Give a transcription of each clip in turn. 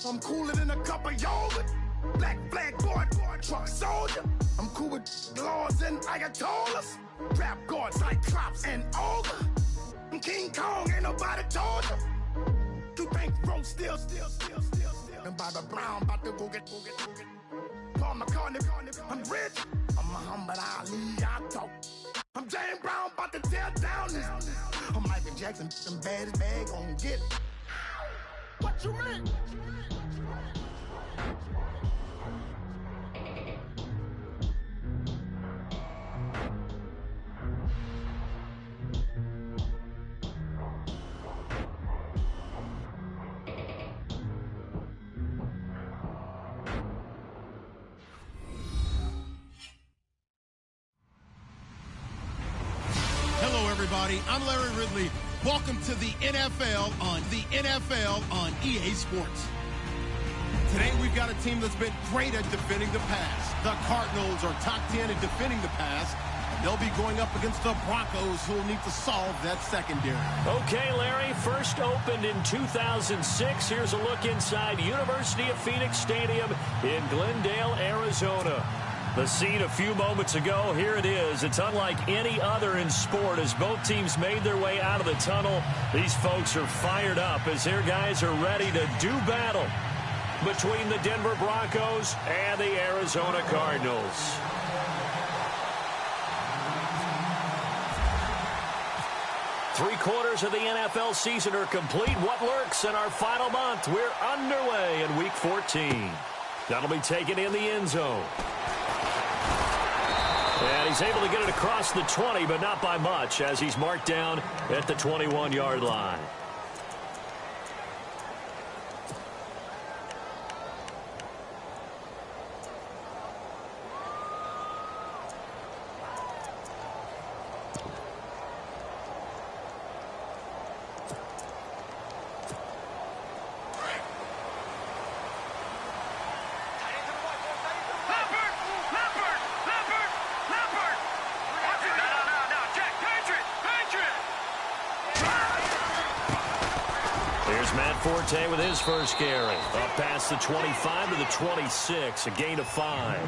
I'm cooler than a cup of yogurt. Black flag board, truck soldier. I'm cool with laws and ayatollahs. Trap guard, cyclops and ogre. I'm King Kong, ain't nobody told you. You think roll still. And Bobby Brown about to go get. Paul McCartney, I'm rich. I'm Muhammad Ali, I talk. I'm James Brown, about to tear down this. I'm Michael Jackson, some baddest bag gon' get it. What you mean? Everybody, I'm Larry Ridley. Welcome to the NFL on EA Sports. Today we've got a team that's been great at defending the pass. The Cardinals are top 10 at defending the pass. They'll be going up against the Broncos, who will need to solve that secondary. Okay, Larry, first opened in 2006. Here's a look inside University of Phoenix Stadium in Glendale, Arizona. The scene a few moments ago, here it is. It's unlike any other in sport as both teams made their way out of the tunnel. These folks are fired up as their guys are ready to do battle between the Denver Broncos and the Arizona Cardinals. Three-quarters of the NFL season are complete. What lurks in our final month? We're underway in Week 14. That'll be taken in the end zone. And he's able to get it across the 20, but not by much, as he's marked down at the 21-yard line. Forte with his first carry. Up past the 25 to the 26, a gain of 5.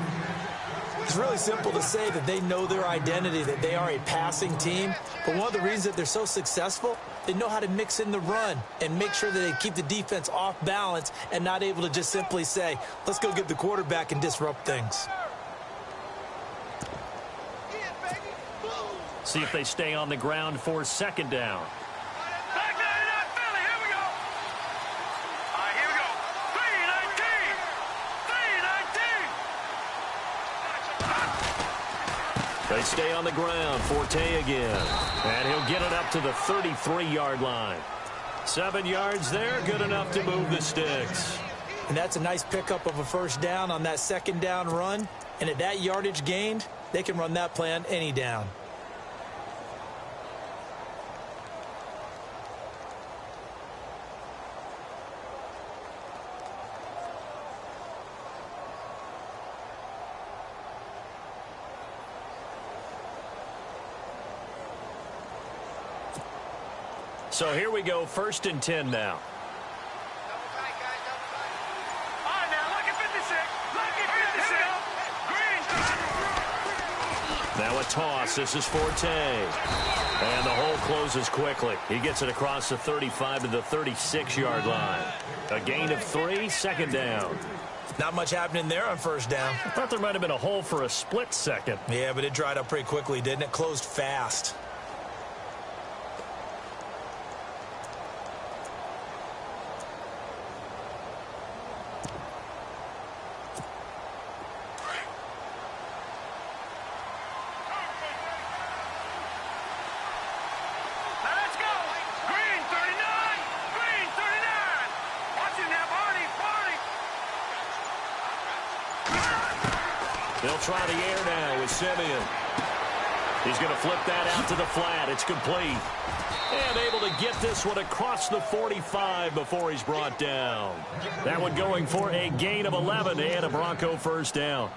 It's really simple to say that they know their identity, that they are a passing team. But one of the reasons that they're so successful, they know how to mix in the run and make sure that they keep the defense off balance and not able to just simply say, let's go get the quarterback and disrupt things. See if they stay on the ground for second down. They stay on the ground. Forte again. And he'll get it up to the 33-yard line. 7 yards there, good enough to move the sticks. And that's a nice pickup of a first down on that second down run. And at that yardage gained, they can run that play on any down. So here we go, 1st and 10 now. Now a toss. This is Forte. And the hole closes quickly. He gets it across the 35 to the 36-yard line. A gain of 3, second down. Not much happening there on first down. I thought there might have been a hole for a split second. Yeah, but it dried up pretty quickly, didn't it? Closed fast. They'll try the air now with Simeon. He's going to flip that out to the flat. It's complete. And able to get this one across the 45 before he's brought down. That one going for a gain of 11 and a Bronco first down.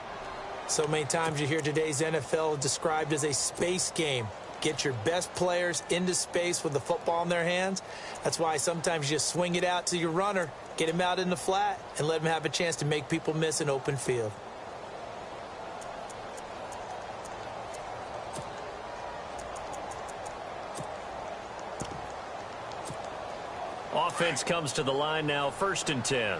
So many times you hear today's NFL described as a space game. Get your best players into space with the football in their hands. That's why sometimes you swing it out to your runner, Get him out in the flat and let him have a chance to make people miss an open field. Offense comes to the line now, 1st and 10.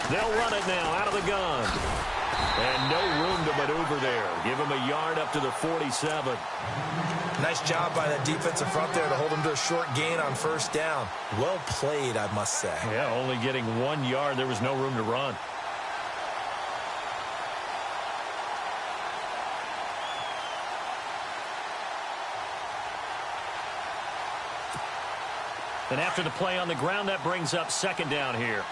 They'll run it now out of the gun. And no room to maneuver there. Give him a yard up to the 47. Nice job by that defensive front there to hold him to a short gain on 1st down. Well played, I must say. Yeah, only getting 1 yard. There was no room to run. And after the play on the ground, that brings up 2nd down here.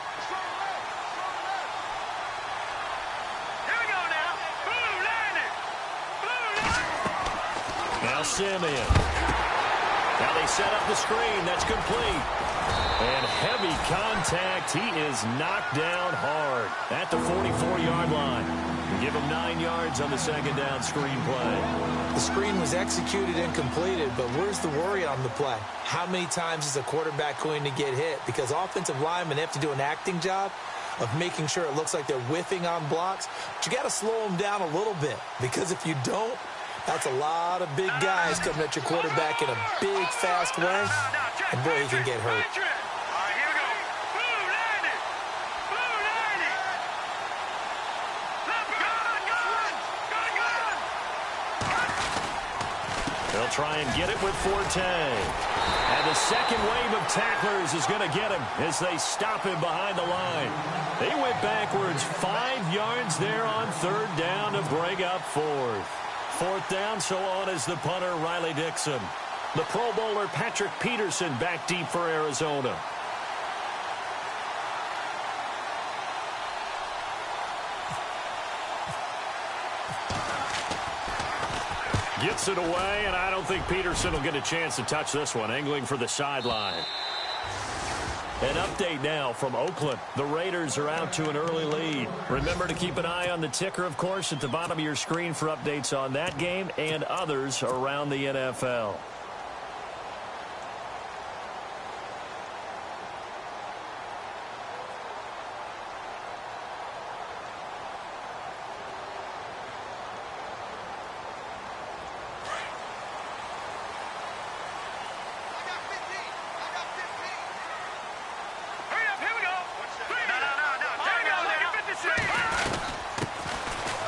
Now Simeon. Now they set up the screen. That's complete. And heavy contact. He is knocked down hard at the 44-yard line. Give him 9 yards on the 2nd down screen play. The screen was executed and completed, but where's the worry on the play? How many times is a quarterback going to get hit? Because offensive linemen have to do an acting job of making sure it looks like they're whiffing on blocks. But you got to slow them down a little bit, because if you don't, that's a lot of big guys coming at your quarterback in a big, fast way, and boy, he can get hurt. They'll try and get it with Forte. And the second wave of tacklers is going to get him as they stop him behind the line. They went backwards 5 yards there on 3rd down to bring up 4th. 4th down, so on is the punter, Riley Dixon. The Pro Bowler, Patrick Peterson, back deep for Arizona. Gets it away, and I don't think Peterson will get a chance to touch this one. Angling for the sideline. An update now from Oakland. The Raiders are out to an early lead. Remember to keep an eye on the ticker, of course, at the bottom of your screen for updates on that game and others around the NFL.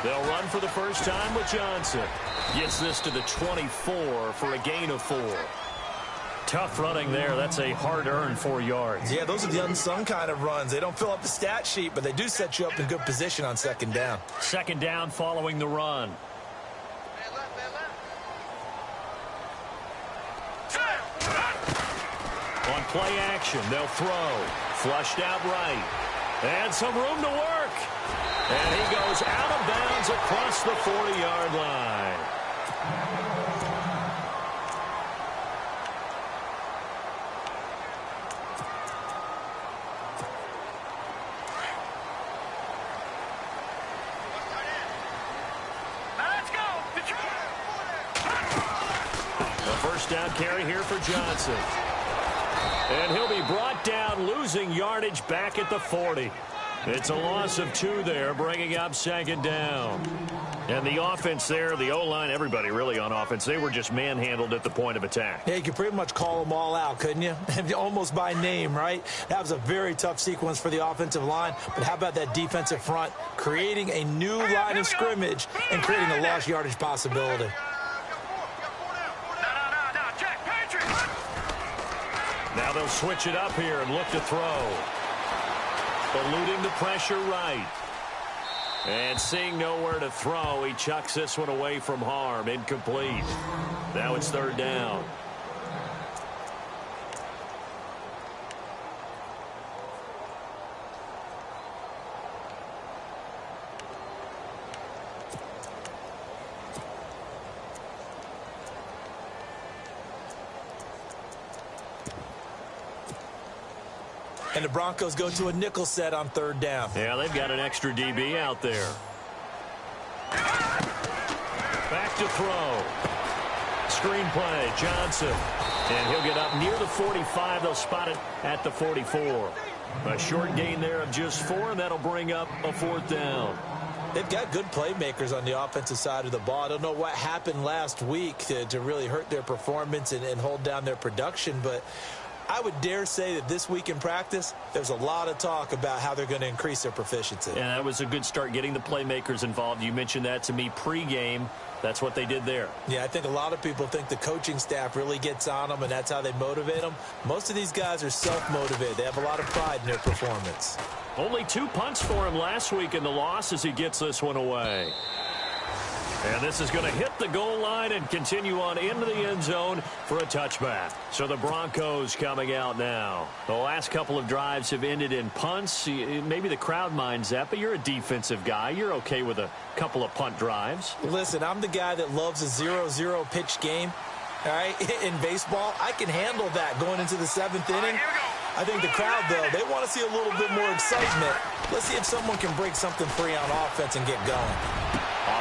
They'll run for the first time with Johnson. Gets this to the 24 for a gain of 4. Tough running there. That's a hard-earned 4 yards. Yeah, those are the unsung kind of runs. They don't fill up the stat sheet, but they do set you up in good position on 2nd down. 2nd down following the run. On play action, they'll throw. Flushed out right. And some room to work. And he goes out of bounds across the 40-yard line. A first down carry here for Johnson. And he'll be brought down, losing yardage back at the 40. It's a loss of 2 there, bringing up 2nd down. And the offense there, the O-line, everybody really on offense, they were just manhandled at the point of attack. Yeah, you could pretty much call them all out, couldn't you? Almost by name, right? That was a very tough sequence for the offensive line. But how about that defensive front creating a new line of scrimmage and creating a lost yardage possibility? Now they'll switch it up here and look to throw. Eluding the pressure right. And seeing nowhere to throw, he chucks this one away from harm. Incomplete. Now it's 3rd down. And the Broncos go to a nickel set on 3rd down. Yeah, they've got an extra DB out there. Back to throw. Screen play, Johnson. And he'll get up near the 45. They'll spot it at the 44. A short gain there of just 4, and that'll bring up a 4th down. They've got good playmakers on the offensive side of the ball. I don't know what happened last week to really hurt their performance and hold down their production, but I would dare say that this week in practice, there's a lot of talk about how they're going to increase their proficiency. And that was a good start, getting the playmakers involved. You mentioned that to me pregame. That's what they did there. Yeah, I think a lot of people think the coaching staff really gets on them, and that's how they motivate them. Most of these guys are self-motivated. They have a lot of pride in their performance. Only 2 punts for him last week in the loss as he gets this one away. And this is going to hit the goal line and continue on into the end zone for a touchback. So the Broncos coming out now. The last couple of drives have ended in punts. Maybe the crowd minds that, but you're a defensive guy. You're okay with a couple of punt drives. Listen, I'm the guy that loves a 0-0 pitch game. All right, in baseball, I can handle that going into the 7th inning. I think the crowd, though, they want to see a little bit more excitement. Let's see if someone can break something free on offense and get going.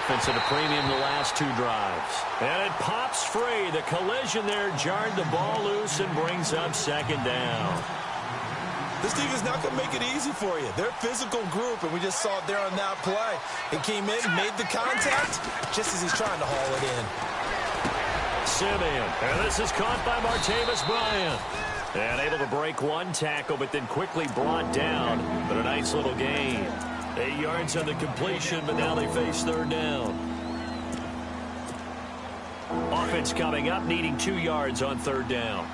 Offense at a premium the last 2 drives. And it pops free. The collision there jarred the ball loose and brings up 2nd down. This team is not going to make it easy for you. They're a physical group, and we just saw it there on that play. He came in, made the contact, just as he's trying to haul it in. Simeon, and this is caught by Martavis Bryant. And able to break 1 tackle, but then quickly brought down. But a nice little gain. 8 yards on the completion, but now they face 3rd down. Offense coming up, needing 2 yards on 3rd down.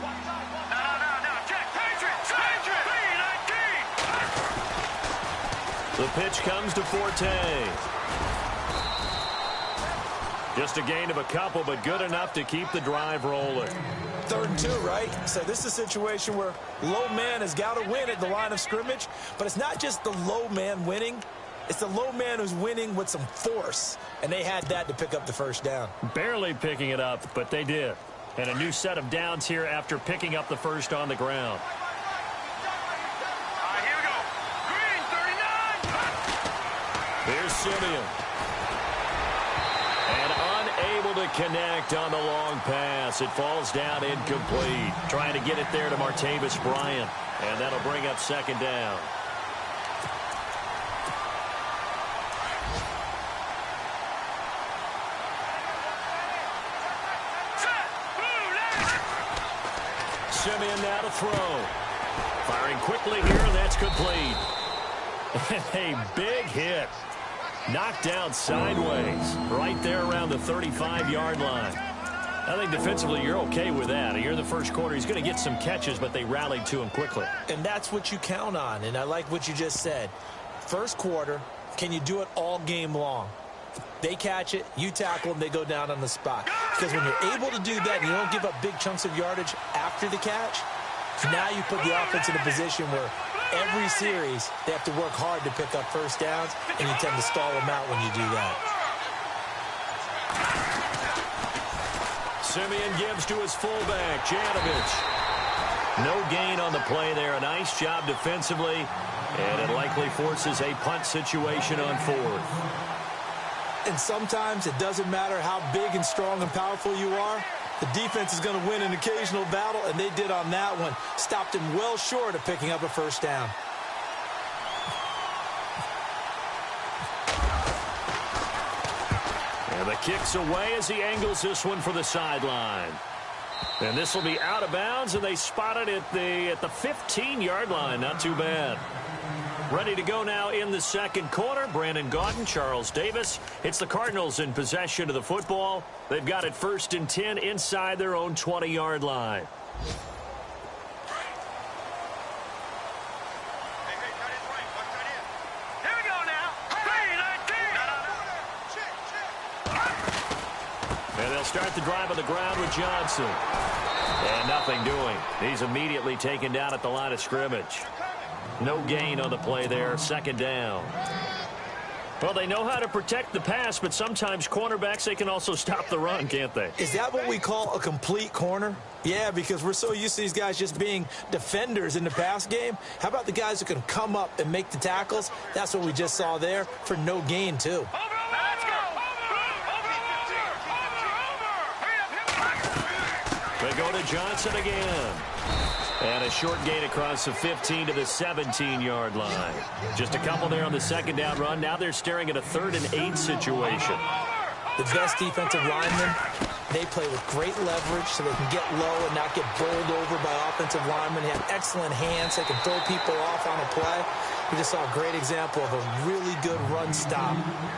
The pitch comes to Forte. Just a gain of a couple, but good enough to keep the drive rolling. 3rd and 2, right? So this is a situation where low man has got to win at the line of scrimmage, but it's not just the low man winning. It's the low man who's winning with some force, and they had that to pick up the 1st down. Barely picking it up, but they did. And a new set of downs here after picking up the 1st on the ground. Here we go. Green, 39. Here's Simeon. And unable to connect on the long pass. It falls down incomplete. Trying to get it there to Martavis Bryant. And that'll bring up 2nd down. Simeon now to throw. Firing quickly here, and that's complete. A big hit. Knocked down sideways. Right there around the 35-yard line. I think defensively you're okay with that. Here in the 1st quarter, he's going to get some catches, but they rallied to him quickly. And that's what you count on, and I like what you just said. 1st quarter, can you do it all game long? They catch it, you tackle them, they go down on the spot. Because when you're able to do that and you don't give up big chunks of yardage after the catch, now you put the offense in a position where every series they have to work hard to pick up 1st downs, and you tend to stall them out when you do that. Simeon gives to his fullback, Janovich. No gain on the play there. A nice job defensively, and it likely forces a punt situation on 4th. And sometimes it doesn't matter how big and strong and powerful you are. The defense is going to win an occasional battle, and they did on that one. Stopped him well short of picking up a 1st down. And the kick's away as he angles this one for the sideline. And this will be out of bounds, and they spot it at the 15-yard line. Not too bad. Ready to go now in the 2nd quarter. Brandon Gaudin, Charles Davis. It's the Cardinals in possession of the football. They've got it 1st and 10 inside their own 20-yard line. Here we go now. And they'll start the drive on the ground with Johnson. And nothing doing. He's immediately taken down at the line of scrimmage. No gain on the play there. 2nd down. Well, they know how to protect the pass, but sometimes cornerbacks, they can also stop the run, can't they? Is that what we call a complete corner? Yeah, because we're so used to these guys just being defenders in the pass game. How about the guys who can come up and make the tackles? That's what we just saw there for no gain, too. They go to Johnson again. And a short gain across the 15 to the 17-yard line. Just a couple there on the second down run. Now they're staring at a 3rd and 8 situation. The best defensive linemen, they play with great leverage so they can get low and not get bowled over by offensive linemen. They have excellent hands. They can throw people off on a play. We just saw a great example of a really good run stop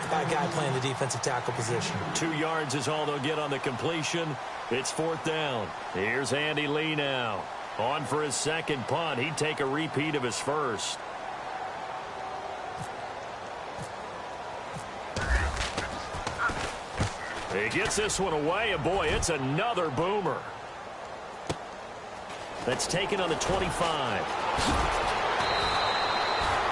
by a guy playing the defensive tackle position. 2 yards is all they'll get on the completion. It's 4th down. Here's Andy Lee now. On for his second punt. He'd take a repeat of his first. He gets this one away, and boy, it's another boomer. That's taken on the 25.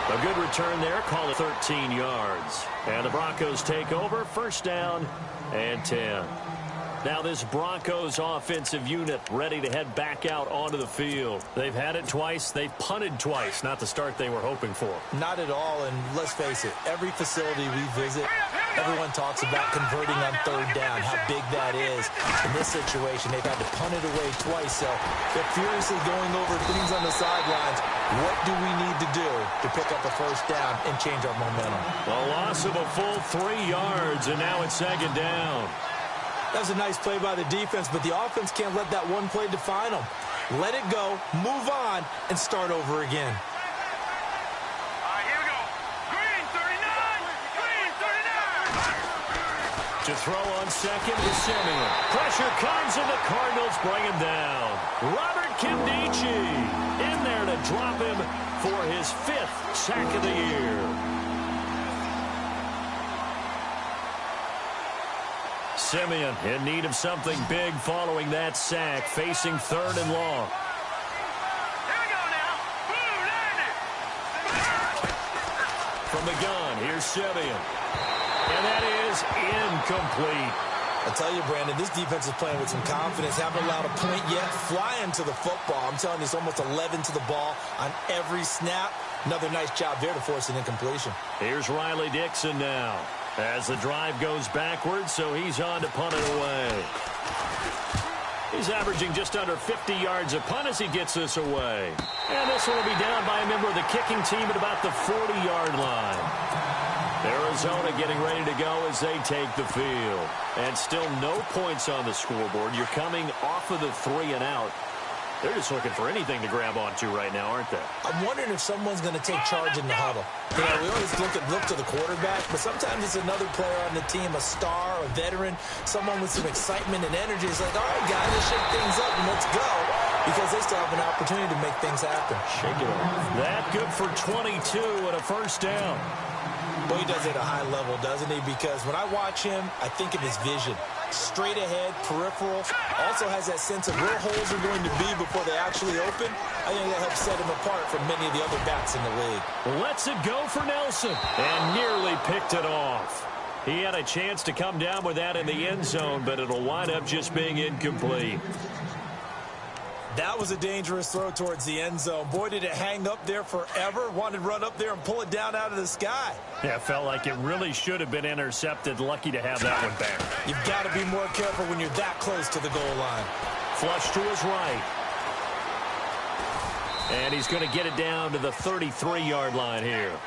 A good return there, call it 13 yards. And the Broncos take over, 1st down and 10. Now this Broncos offensive unit ready to head back out onto the field. They've had it twice. They've punted twice. Not the start they were hoping for. Not at all, and let's face it, every facility we visit, everyone talks about converting on 3rd down, how big that is. In this situation, they've had to punt it away twice, so they're furiously going over things on the sidelines. What do we need to do to pick up a 1st down and change our momentum? A loss of a full 3 yards, and now it's 2nd down. That was a nice play by the defense, but the offense can't let that one play define them. Let it go, move on, and start over again. All right, here we go. Green 39. Green 39. To throw on second is Simeon. Pressure comes, and the Cardinals bring him down. Robert Kimdichie in there to drop him for his 5th sack of the year. Simeon in need of something big following that sack, facing 3rd and long. Here we go now. Boom, landed. From the gun, here's Simeon. And that is incomplete. I tell you, Brandon, this defense is playing with some confidence. Haven't allowed a point yet. Flying to the football. I'm telling you, it's almost 11 to the ball on every snap. Another nice job there to force an incompletion. Here's Riley Dixon now. As the drive goes backwards, so he's on to punt it away. He's averaging just under 50 yards a punt as he gets this away. And this one will be down by a member of the kicking team at about the 40-yard line. Arizona getting ready to go as they take the field. And still no points on the scoreboard. You're coming off of the 3 and out. They're just looking for anything to grab onto right now, aren't they? I'm wondering if someone's going to take charge in the huddle. You know, we always look to the quarterback, but sometimes it's another player on the team, a star, a veteran, someone with some excitement and energy. It's like, all right, guys, let's shake things up and let's go, because they still have an opportunity to make things happen. Shake it up. That good for 22 and a 1st down. Well, he does it at a high level, doesn't he? Because when I watch him, I think of his vision. Straight ahead, peripheral. Also has that sense of where holes are going to be before they actually open. I think that helps set him apart from many of the other backs in the league. Lets it go for Nelson. And nearly picked it off. He had a chance to come down with that in the end zone, but it'll wind up just being incomplete. That was a dangerous throw towards the end zone. Boy, did it hang up there forever. Wanted to run up there and pull it down out of the sky. Yeah, it felt like it really should have been intercepted. Lucky to have that one back. You've got to be more careful when you're that close to the goal line. Flush to his right. And he's going to get it down to the 33-yard line here.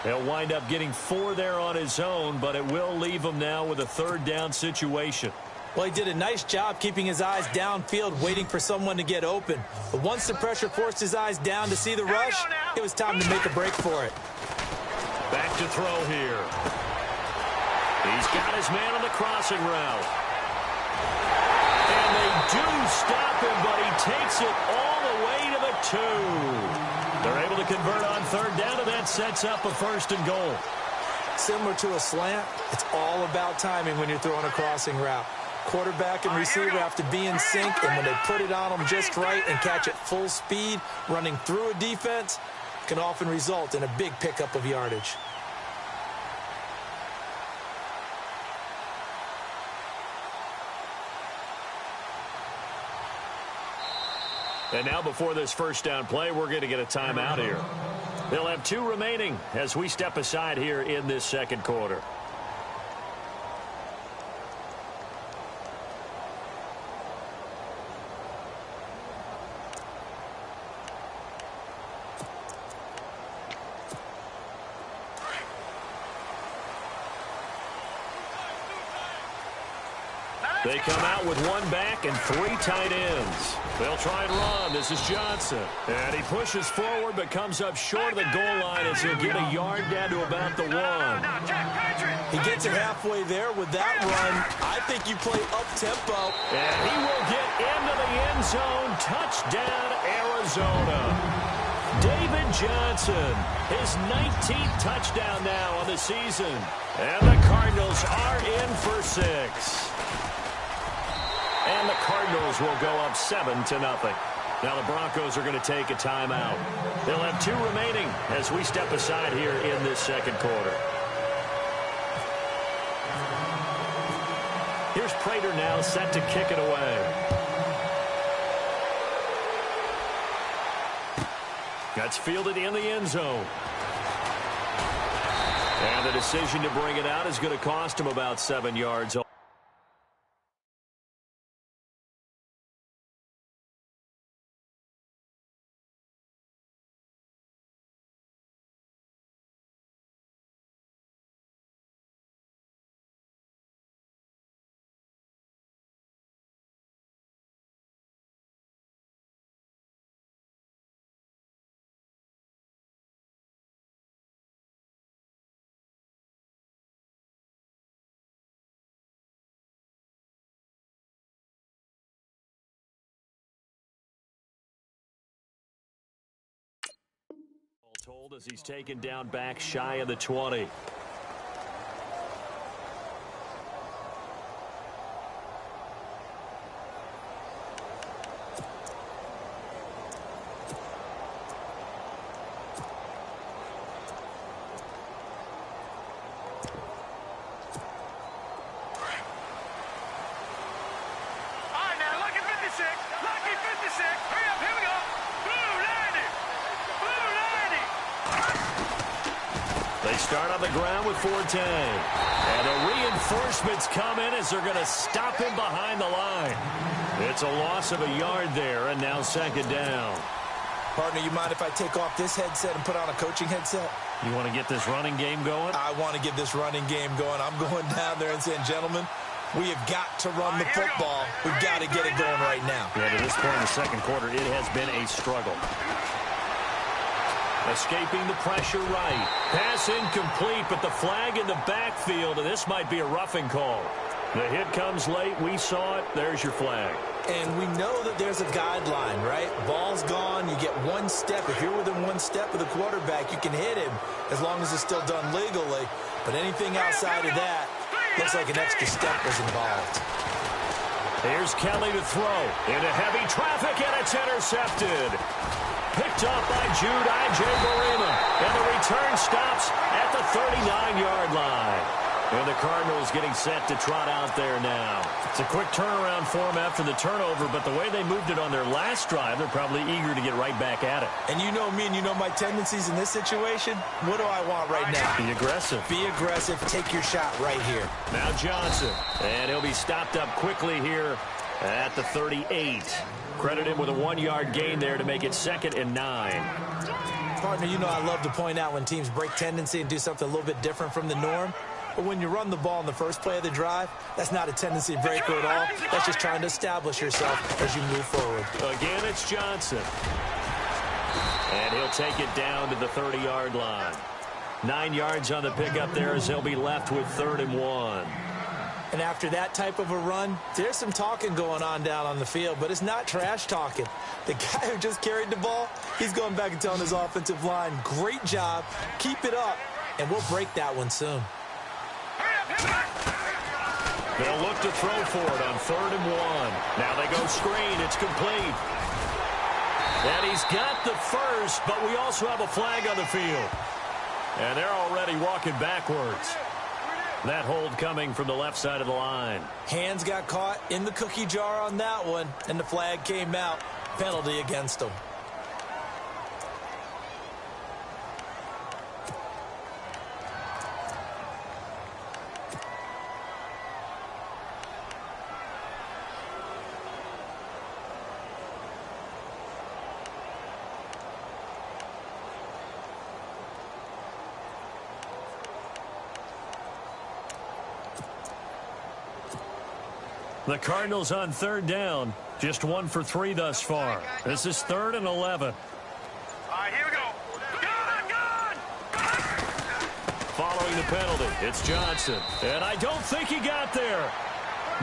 He'll wind up getting 4 there on his own, but it will leave him now with a 3rd down situation. Well, he did a nice job keeping his eyes downfield, waiting for someone to get open. But once the pressure forced his eyes down to see the rush, it was time to make a break for it. Back to throw here. He's got his man on the crossing route. And they do stop him, but he takes it all the way to the 2. They're able to convert on 3rd down, and that sets up a 1st and goal. Similar to a slant, it's all about timing when you're throwing a crossing route. Quarterback and receiver have to be in sync, and when they put it on them just right and catch it full speed, running through a defense, can often result in a big pickup of yardage. And now before this first down play, we're going to get a timeout here. They'll have 2 remaining as we step aside here in this second quarter. They come out with 1 back and 3 tight ends. They'll try and run. This is Johnson. And he pushes forward but comes up short of the goal line as he'll get a yard down to about the 1. He gets it halfway there with that run. I think you play up-tempo. And he will get into the end zone. Touchdown, Arizona. David Johnson, his 19th touchdown now on the season. And the Cardinals are in for 6. And the Cardinals will go up 7-0. Now the Broncos are going to take a timeout. They'll have 2 remaining as we step aside here in this second quarter. Here's Prater now set to kick it away. That's fielded in the end zone. And the decision to bring it out is going to cost him about 7 yards. Told as he's taken down back shy of the 20. Start on the ground with 4-10. And the reinforcements come in as they're going to stop him behind the line. It's a loss of a yard there, and now second down. Partner, you mind if I take off this headset and put on a coaching headset? You want to get this running game going? I want to get this running game going. I'm going down there and saying, gentlemen, we have got to run the football. We've got to get it going right now. Yeah, to this point in the second quarter, it has been a struggle. Escaping the pressure right. Pass incomplete, but the flag in the backfield, and this might be a roughing call. The hit comes late. We saw it. There's your flag. And we know that there's a guideline, right? Ball's gone. You get 1 step. If you're within 1 step of the quarterback, you can hit him as long as it's still done legally. But anything outside of that, looks like an extra step was involved. Here's Kelly to throw. Into heavy traffic, and it's intercepted. Picked off by Jude Barima. And the return stops at the 39-yard line. And the Cardinals getting set to trot out there now. It's a quick turnaround for them after the turnover, but the way they moved it on their last drive, they're probably eager to get right back at it. And you know me and you know my tendencies in this situation. What do I want right now? Be aggressive. Be aggressive. Take your shot right here. Now Johnson. And he'll be stopped up quickly here at the 38. Credit him with a 1-yard gain there to make it 2nd and 9. Partner, you know I love to point out when teams break tendency and do something a little bit different from the norm. But when you run the ball in the first play of the drive, that's not a tendency breaker at all. That's just trying to establish yourself as you move forward. Again, it's Johnson. And he'll take it down to the 30-yard line. 9 yards on the pickup there as he'll be left with 3rd and 1. And after that type of a run, there's some talking going on down on the field, but it's not trash talking. The guy who just carried the ball, he's going back and telling his offensive line, great job, keep it up, and we'll break that one soon. They'll look to throw for it on 3rd and 1. Now they go screen. It's complete. And he's got the first, but we also have a flag on the field. And they're already walking backwards. That hold coming from the left side of the line. Hands got caught in the cookie jar on that one, and the flag came out. penalty against them. The Cardinals on third down. Just 1 for 3 thus far. This is 3rd and 11. All right, here we go. Following the penalty, it's Johnson. And I don't think he got there.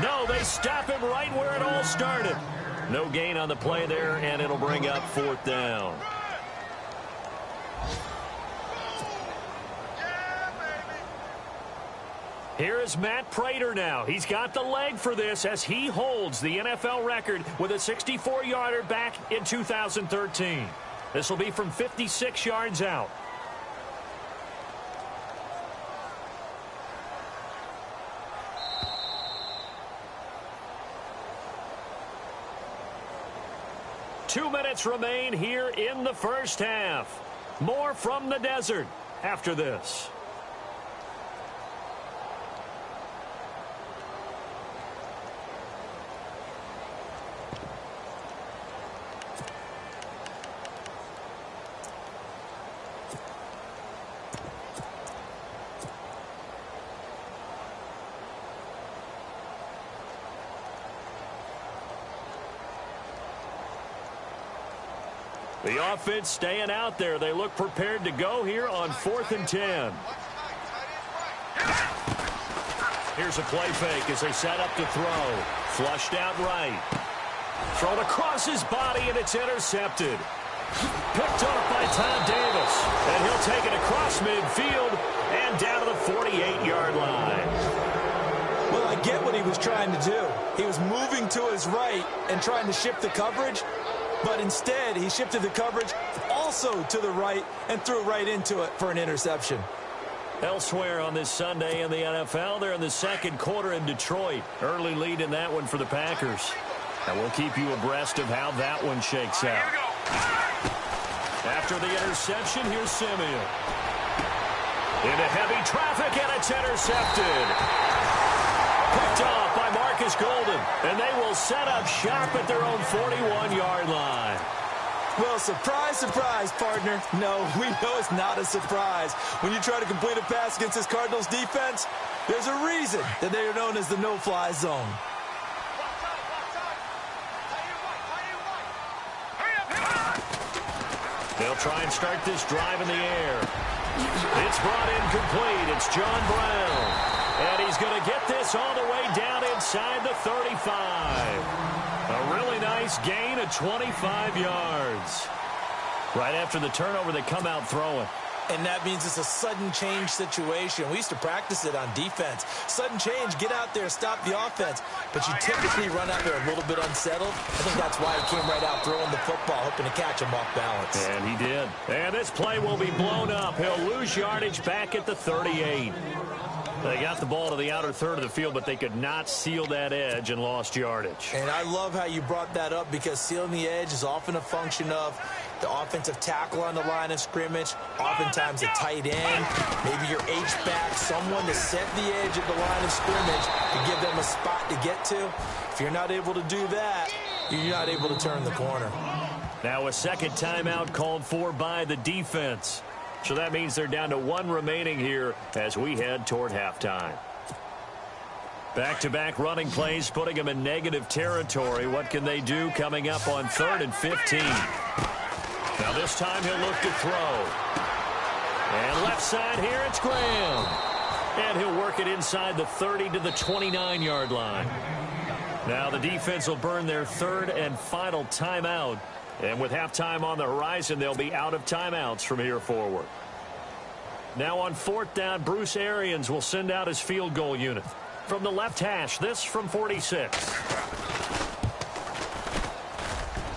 No, they stop him right where it all started. No gain on the play there, and it'll bring up 4th down. Here is Matt Prater now. He's got the leg for this as he holds the NFL record with a 64-yarder back in 2013. This will be from 56 yards out. Two minutes remain here in the first half. More from the desert after this. The offense staying out there. They look prepared to go here on 4th and 10. Here's a play fake as they set up to throw. Flushed out right. Thrown across his body, and it's intercepted. Picked off by Tom Davis. And he'll take it across midfield and down to the 48-yard line. Well, I get what he was trying to do. He was moving to his right and trying to shift the coverage. But instead, he shifted the coverage also to the right and threw right into it for an interception. Elsewhere on this Sunday in the NFL, they're in the second quarter in Detroit. Early lead in that one for the Packers. And we'll keep you abreast of how that one shakes out. After the interception, here's Simeon. Into heavy traffic, and it's intercepted. Picked off by Marcus Golden, and they will set up shop at their own 41-yard line. Well, surprise, surprise, partner. No, we know it's not a surprise. When you try to complete a pass against this Cardinals defense, there's a reason that they are known as the no-fly zone. They'll try and start this drive in the air. It's brought in complete. It's John Brown. And he's going to get this all the way down inside the 35. A really nice gain of 25 yards. Right after the turnover, they come out throwing. And that means it's a sudden change situation. We used to practice it on defense. Sudden change, get out there, stop the offense. But you typically run out there a little bit unsettled. I think that's why he came right out throwing the football, hoping to catch him off balance. And he did. And this play will be blown up. He'll lose yardage back at the 38. They got the ball to the outer third of the field, but they could not seal that edge and lost yardage. And I love how you brought that up because sealing the edge is often a function of the offensive tackle on the line of scrimmage, oftentimes a tight end, maybe your H-back, someone to set the edge at the line of scrimmage to give them a spot to get to. If you're not able to do that, you're not able to turn the corner. Now a second timeout called for by the defense. So that means they're down to 1 remaining here as we head toward halftime. Back-to-back running plays, putting them in negative territory. What can they do coming up on 3rd and 15? Now this time he'll look to throw. And left side here, it's Graham. And he'll work it inside the 30 to the 29-yard line. Now the defense will burn their 3rd and final timeout. And with halftime on the horizon, they'll be out of timeouts from here forward. Now on 4th down, Bruce Arians will send out his field goal unit. From the left hash, this from 46.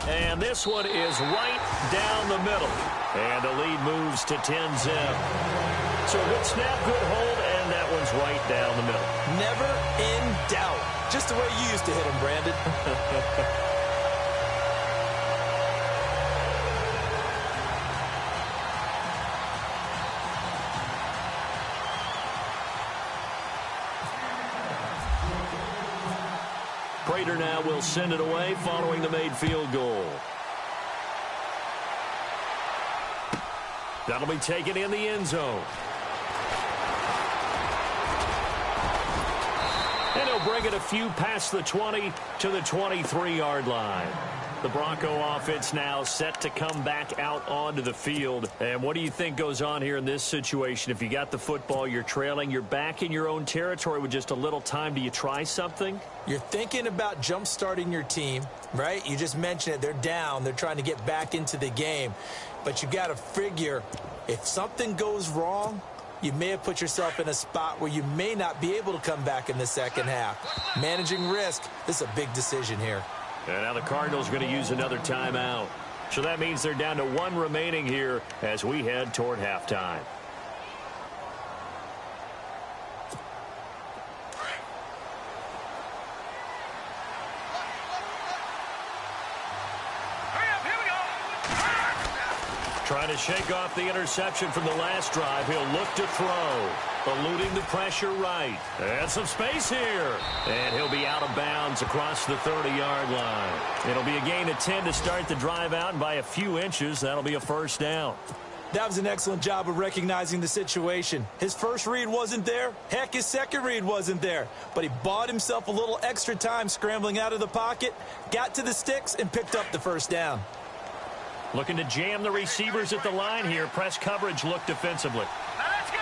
And this one is right down the middle. And the lead moves to 10-zip. So a good snap, good hold, and that one's right down the middle. Never in doubt. Just the way you used to hit him, Brandon. Prater now will send it away following the made field goal. That'll be taken in the end zone. And he'll bring it a few past the 20 to the 23-yard line. The Bronco offense now set to come back out onto the field. And what do you think goes on here in this situation? If you got the football, you're trailing, you're back in your own territory with just a little time. Do you try something? You're thinking about jump-starting your team, right? You just mentioned it. They're down. They're trying to get back into the game. But you got to figure if something goes wrong, you may have put yourself in a spot where you may not be able to come back in the second half. Managing risk, this is a big decision here. And now the Cardinals are going to use another timeout. So that means they're down to one remaining here as we head toward halftime. Trying to shake off the interception from the last drive. He'll look to throw. Eluding the pressure right. And some space here. And he'll be out of bounds across the 30-yard line. It'll be a gain of 10 to start the drive out, and by a few inches, that'll be a first down. That was an excellent job of recognizing the situation. His first read wasn't there. Heck, his second read wasn't there. But he bought himself a little extra time scrambling out of the pocket, got to the sticks, and picked up the first down. Looking to jam the receivers at the line here. Press coverage look defensively. Now let's go.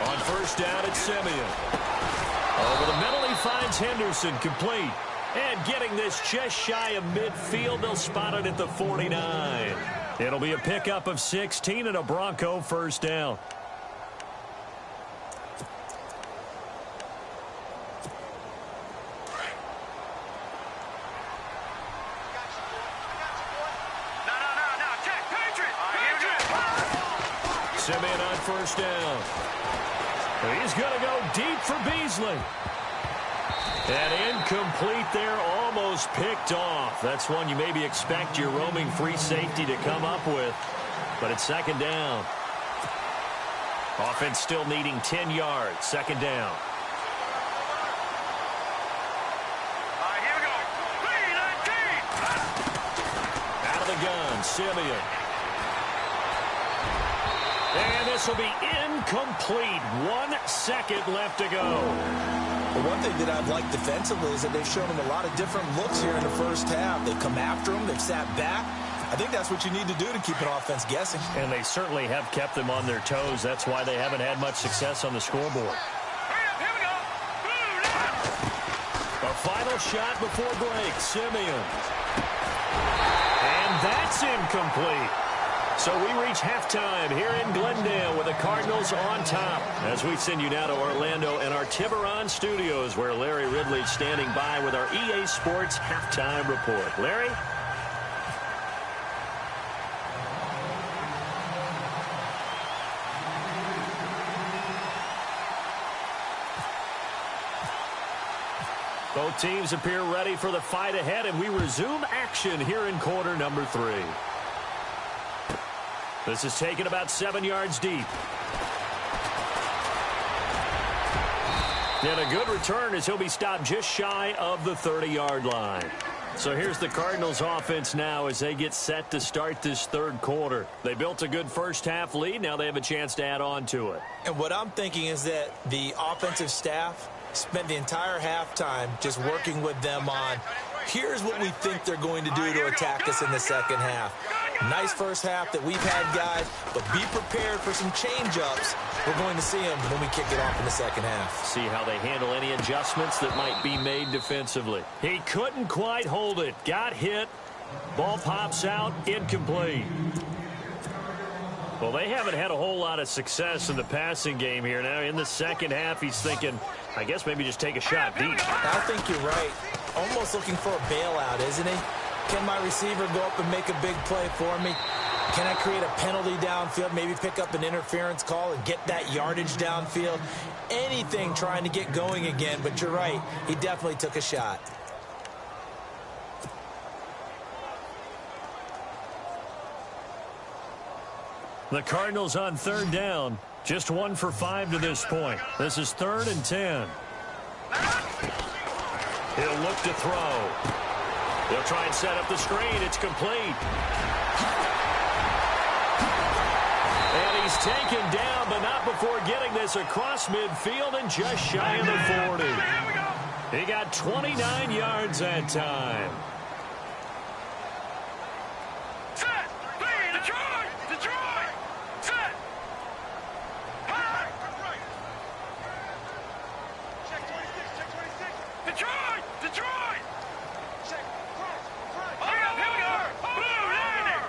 On first down, it's Simeon. Over the middle, he finds Henderson complete. And getting this just shy of midfield, they'll spot it at the 49. It'll be a pickup of 16 and a Bronco first down. Simeon on first down. He's going to go deep for Beasley. And incomplete there, almost picked off. That's one you maybe expect your roaming free safety to come up with. But it's second down. Offense still needing 10 yards. Second down. Here we go. Out of the gun, Simeon. And this will be incomplete. 1 second left to go. Well, one thing that I've liked defensively is that they've shown him a lot of different looks here in the first half. They've come after him. They've sat back. I think that's what you need to do to keep an offense guessing. And they certainly have kept them on their toes. That's why they haven't had much success on the scoreboard. Here we go. A final shot before break. Simeon. And that's incomplete. So we reach halftime here in Glendale with the Cardinals on top as we send you now to Orlando and our Tiburon studios where Larry Ridley's standing by with our EA Sports halftime report. Larry? Both teams appear ready for the fight ahead, and we resume action here in quarter number 3. This is taken about 7 yards deep. And a good return as he'll be stopped just shy of the 30-yard line. So here's the Cardinals offense now as they get set to start this third quarter. They built a good first half lead. Now they have a chance to add on to it. And what I'm thinking is that the offensive staff spent the entire halftime just working with them on here's what we think they're going to do to attack us in the second half. Nice first half that we've had, guys, but be prepared for some change-ups. We're going to see them when we kick it off in the second half. See how they handle any adjustments that might be made defensively. He couldn't quite hold it. Got hit. Ball pops out. Incomplete. Well, they haven't had a whole lot of success in the passing game here. Now, in the second half, he's thinking, I guess maybe just take a shot deep. I think you're right. Almost looking for a bailout, isn't he? Can my receiver go up and make a big play for me? Can I create a penalty downfield, maybe pick up an interference call and get that yardage downfield? Anything trying to get going again, but you're right. He definitely took a shot. The Cardinals on third down. Just 1 for 5 to this point. This is 3rd and 10. He'll look to throw. He'll try and set up the screen. It's complete. And he's taken down, but not before getting this across midfield and just shy of the 40. He got 29 yards that time. Set! Play! Detroit! Detroit! Set! High! Check 26, check 26. Detroit! Detroit! Check, front. Here we go! Blue, landing!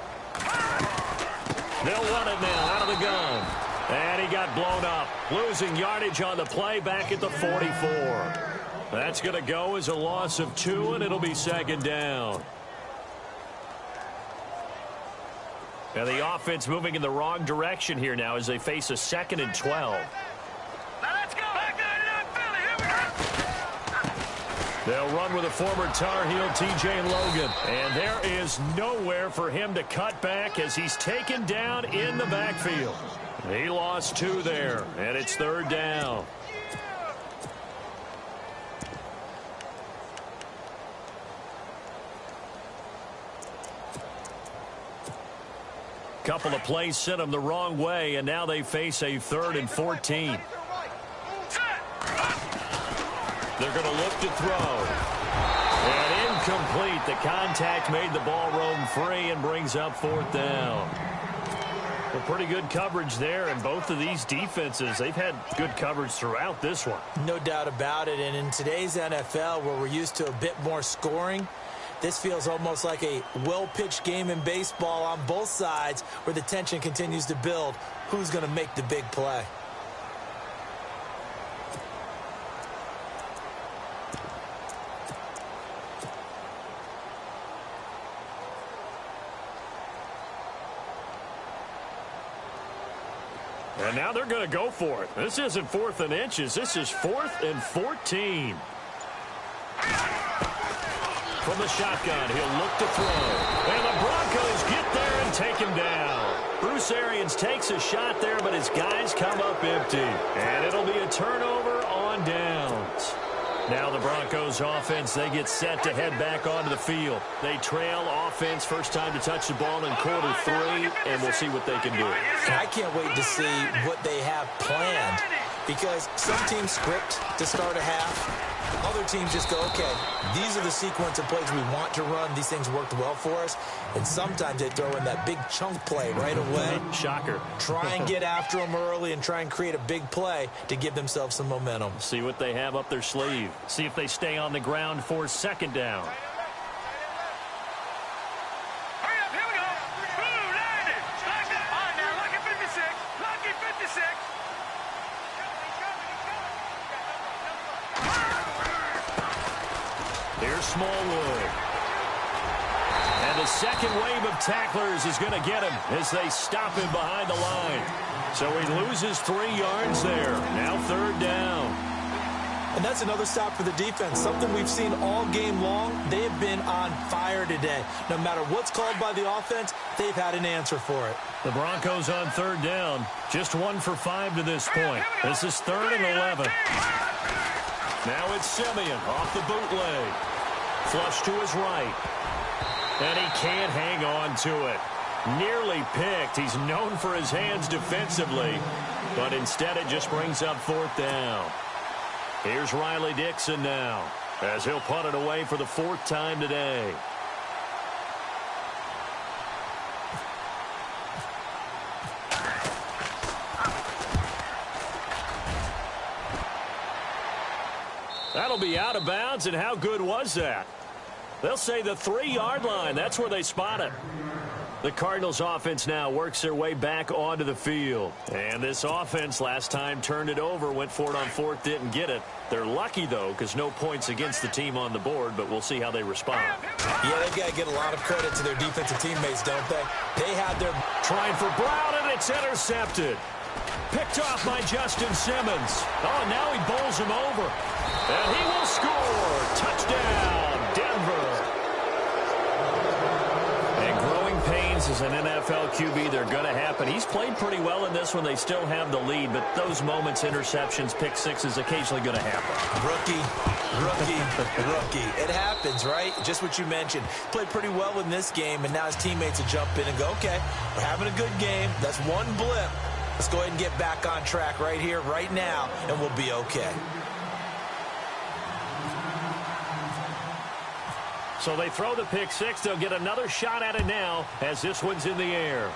They'll run it now out of the gun. And he got blown up. Losing yardage on the play back at the 44. That's going to go as a loss of 2, and it'll be second down. And the offense moving in the wrong direction here now as they face a 2nd and 12. Now let's go! Back Philly, here we go! They'll run with a former Tar Heel, TJ Logan. And there is nowhere for him to cut back as he's taken down in the backfield. He lost 2 there, and it's third down. Couple of plays sent them the wrong way, and now they face a 3rd and 14. They're going to look to throw. And incomplete. The contact made the ball roam free and brings up 4th down. Well, pretty good coverage there, and both of these defenses, they've had good coverage throughout this one. No doubt about it, and in today's NFL, where we're used to a bit more scoring, this feels almost like a well-pitched game in baseball on both sides where the tension continues to build. Who's going to make the big play? And now they're going to go for it. This isn't 4th and inches. This is 4th and 14. From the shotgun, he'll look to throw. And the Broncos get there and take him down. Bruce Arians takes a shot there, but his guys come up empty. And it'll be a turnover on downs. Now the Broncos offense, they get set to head back onto the field. They trail offense, first time to touch the ball in quarter 3, and we'll see what they can do. I can't wait to see what they have planned, because some teams script to start a half. Other teams just go, okay, these are the sequence of plays we want to run. These things worked well for us. And sometimes they throw in that big chunk play right away. Shocker. Try and get after them early and try and create a big play to give themselves some momentum. See what they have up their sleeve. See if they stay on the ground for 2nd down. Hurry up, here we go! Blue, landing! All right, now, lucky 56. Lucky 56. Here's Smallwood. And the second wave of tacklers is going to get him as they stop him behind the line. So he loses 3 yards there. Now 3rd down. And that's another stop for the defense. Something we've seen all game long. They have been on fire today. No matter what's called by the offense, they've had an answer for it. The Broncos on 3rd down. Just 1 for 5 to this point. This is 3rd and 11. Now it's Simeon off the bootleg. Flush to his right. And he can't hang on to it. Nearly picked. He's known for his hands defensively. But instead it just brings up 4th down. Here's Riley Dixon now as he'll punt it away for the 4th time today. That'll be out of bounds, and how good was that? They'll say the 3-yard line. That's where they spot it. The Cardinals offense now works their way back onto the field. And this offense last time turned it over, went for it on 4th, didn't get it. They're lucky, though, because no points against the team on the board, but we'll see how they respond. Yeah, they've got to get a lot of credit to their defensive teammates, don't they? They had their... Trying for Brown, and it's intercepted. Picked off by Justin Simmons. Oh, now he bowls him over. And he will score. Touchdown, Denver. And growing pains things as an NFL QB, they're going to happen. He's played pretty well in this one. They still have the lead, but those moments, interceptions, pick sixes, occasionally going to happen. Rookie. It happens, right? Just what you mentioned. Played pretty well in this game, and now his teammates will jump in and go, okay, we're having a good game. That's one blip. Let's go ahead and get back on track right here, right now, and we'll be okay. So they throw the pick six. They'll get another shot at it now as this one's in the air.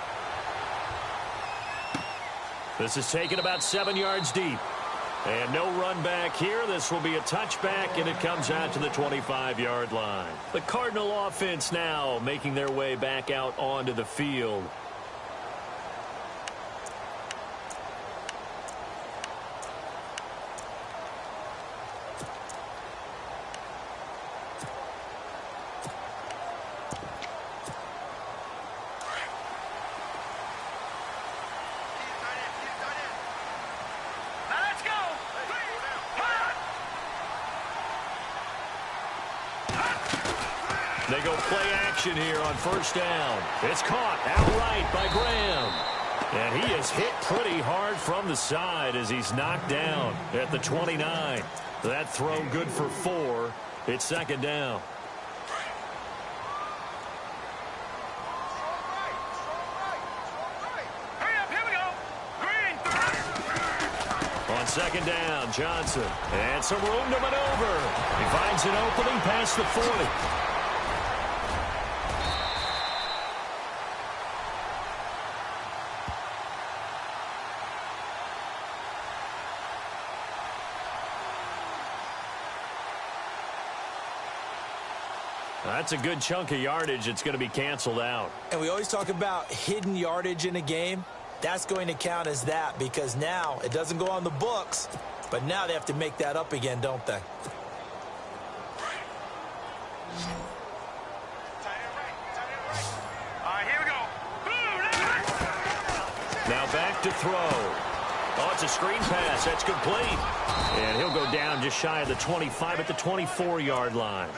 This is taken about 7 yards deep. And no run back here. This will be a touchback, and it comes out to the 25-yard line. The Cardinal offense now making their way back out onto the field. They go play action here on first down. It's caught outright by Graham. And he is hit pretty hard from the side as he's knocked down at the 29. That throw good for 4. It's second down. On second down, Johnson. And some room to maneuver. He finds an opening past the 40. That's a good chunk of yardage. It's going to be canceled out. And we always talk about hidden yardage in a game. That's going to count as that because now it doesn't go on the books, but now they have to make that up again, don't they? Here we go. Now back to throw. Oh, it's a screen pass. That's complete. And he'll go down just shy of the 25 at the 24-yard line.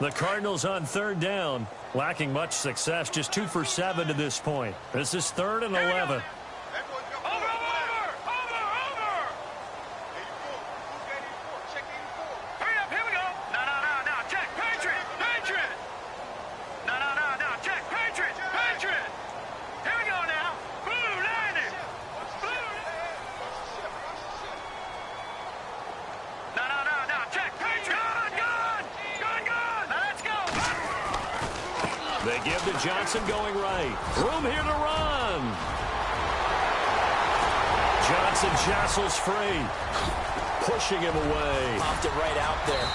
The Cardinals on third down, lacking much success, just 2 for 7 to this point. This is 3rd and 11. They give to Johnson going right. Room here to run. Johnson jostles free. Pushing him away. Popped it right out there.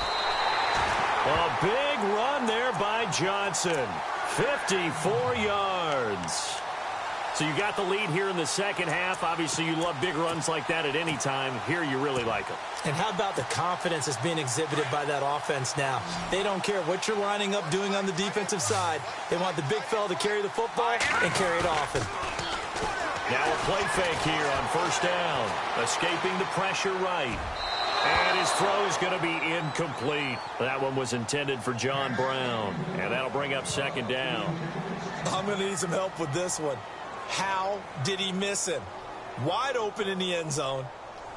A big run there by Johnson. 54 yards. So you got the lead here in the second half. Obviously, you love big runs like that at any time. Here you really like them. And how about the confidence that's being exhibited by that offense now? They don't care what you're lining up doing on the defensive side. They want the big fella to carry the football and carry it often. Now a play fake here on first down. Escaping the pressure right. And his throw is going to be incomplete. That one was intended for John Brown. And that'll bring up second down. I'm going to need some help with this one. How did he miss him? Wide open in the end zone.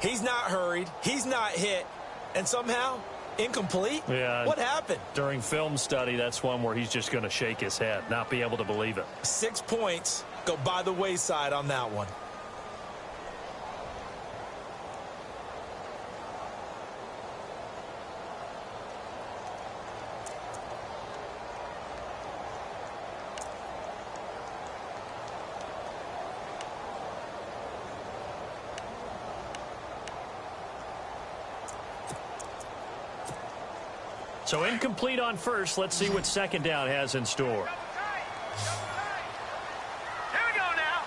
He's not hurried. He's not hit. And somehow, incomplete? Yeah. What happened? During film study, that's one where he's just going to shake his head, not be able to believe it. 6 points go by the wayside on that one. So incomplete on first. Let's see what second down has in store. Here we go now.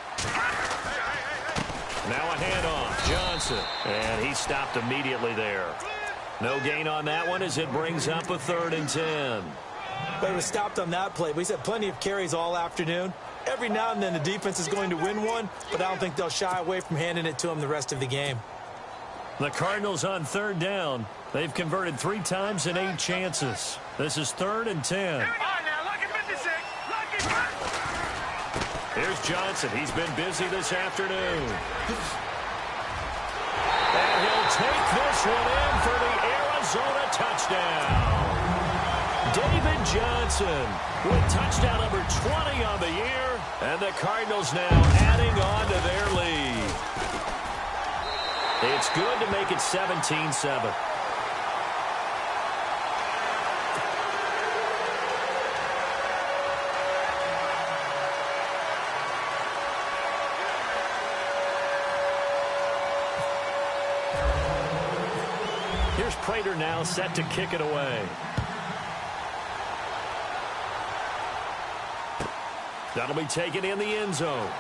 Now a handoff. Johnson. And he stopped immediately there. No gain on that one as it brings up a 3rd and 10. But he was stopped on that play. But he's had plenty of carries all afternoon. Every now and then the defense is going to win one, but I don't think they'll shy away from handing it to him the rest of the game. The Cardinals on 3rd down. They've converted 3 times in 8 chances. This is 3rd and 10. Here's Johnson. He's been busy this afternoon. And he'll take this one in for the Arizona touchdown. David Johnson with touchdown number 20 on the year. And the Cardinals now adding on to their lead. It's good to make it 17-7. Here's Prater now set to kick it away. That'll be taken in the end zone.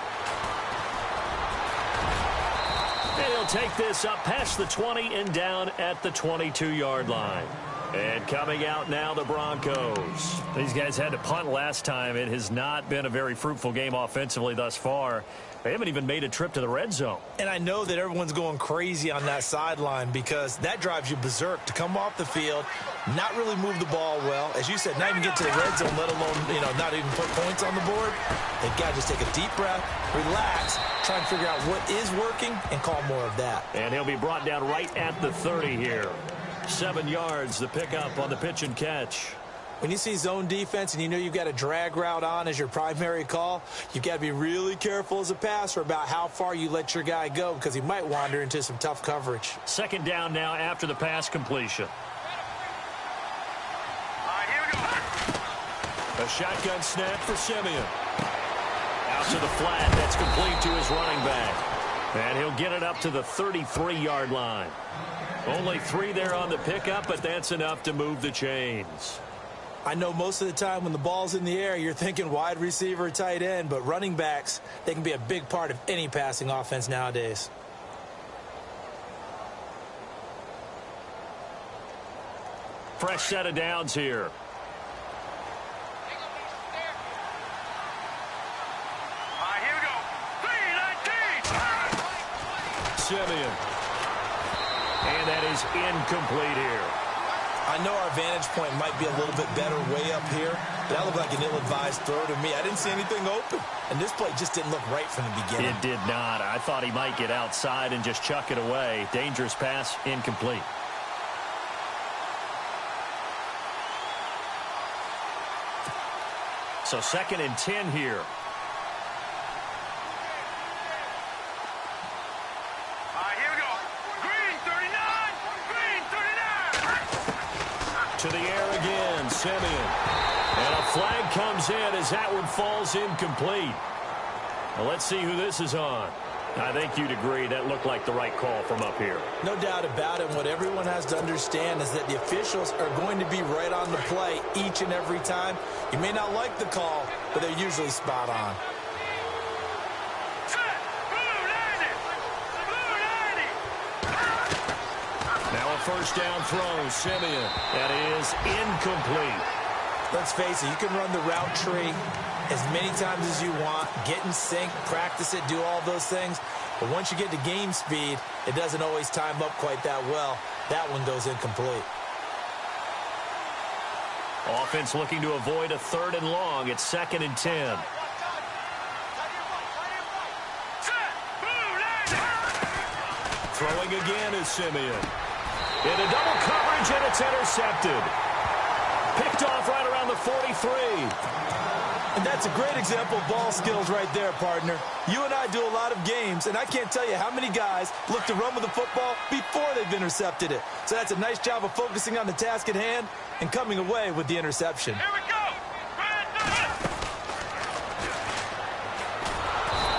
And he'll take this up past the 20 and down at the 22-yard line. And coming out now, the Broncos. These guys had to punt last time. It has not been a very fruitful game offensively thus far. They haven't even made a trip to the red zone. And I know that everyone's going crazy on that sideline because that drives you berserk to come off the field, not really move the ball well. As you said, not even get to the red zone, let alone, not even put points on the board. They've got to just take a deep breath, relax, try and figure out what is working, and call more of that. And he'll be brought down right at the 30 here. 7 yards, the pickup on the pitch and catch. When you see zone defense and you know you've got a drag route on as your primary call, you've got to be really careful as a passer about how far you let your guy go because he might wander into some tough coverage. 2nd down now after the pass completion. A shotgun snap for Simeon. Out to the flat. That's complete to his running back. And he'll get it up to the 33-yard line. Only 3 there on the pickup, but that's enough to move the chains. I know most of the time when the ball's in the air, you're thinking wide receiver, tight end, but running backs, they can be a big part of any passing offense nowadays. Fresh set of downs here. Here we go. 3-19. Simeon. And that is incomplete here. I know our vantage point might be a little bit better way up here, but that looked like an ill-advised throw to me. I didn't see anything open, and this play just didn't look right from the beginning. It did not. I thought he might get outside and just chuck it away. Dangerous pass, incomplete. So 2nd and 10 here. Here we go. Green 39. Green 39. To the air again, Simeon. And a flag comes in as that one falls incomplete. Well, let's see who this is on. I think you'd agree that looked like the right call from up here. No doubt about it. What everyone has to understand is that the officials are going to be right on the play each and every time. You may not like the call, but they're usually spot on. Now a 1st down throw, Simeon. That is incomplete. Let's face it, you can run the route tree as many times as you want, get in sync, practice it, do all those things. But once you get to game speed, it doesn't always time up quite that well. That one goes incomplete. Offense looking to avoid a 3rd and long. It's 2nd and 10. Throwing again is Simeon. Into double coverage, and it's intercepted. Picked off right around the 43. And that's a great example of ball skills right there, partner. You and I do a lot of games, and I can't tell you how many guys look to run with the football before they've intercepted it. So that's a nice job of focusing on the task at hand and coming away with the interception. Here we go.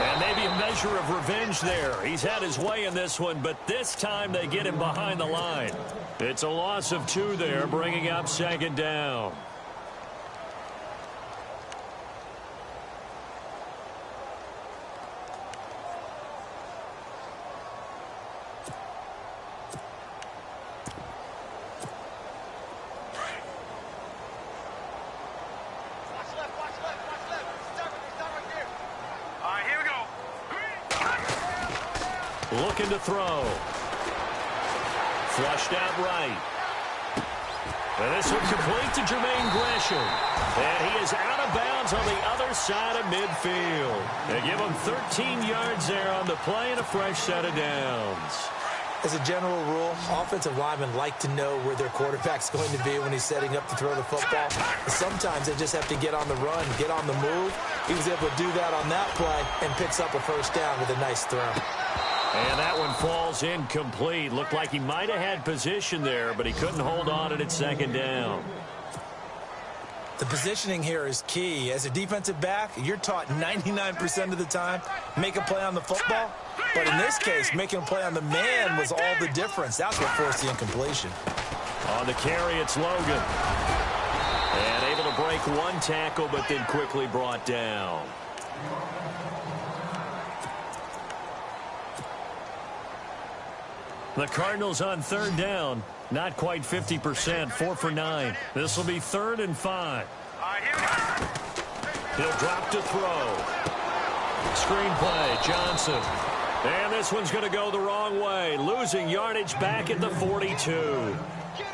And maybe a measure of revenge there. He's had his way in this one, but this time they get him behind the line. It's a loss of 2 there, bringing up 2nd down. looking to throw. Flushed out right. And this one complete to Jermaine Gresham. And he is out of bounds on the other side of midfield. They give him 13 yards there on the play and a fresh set of downs. As a general rule, offensive linemen like to know where their quarterback's going to be when he's setting up to throw the football. Sometimes they just have to get on the run, get on the move. He was able to do that on that play and picks up a first down with a nice throw. And that one falls incomplete. Looked like he might have had position there, but he couldn't hold on at second down. The positioning here is key. As a defensive back, you're taught 99% of the time, make a play on the football. But in this case, making a play on the man was all the difference. That's what forced the incompletion. On the carry, it's Logan. And able to break one tackle, but then quickly brought down. The Cardinals on third down. Not quite 50%, 4 for 9. This will be 3rd and 5. He'll drop to throw. Screenplay, Johnson. And this one's going to go the wrong way. Losing yardage back at the 42.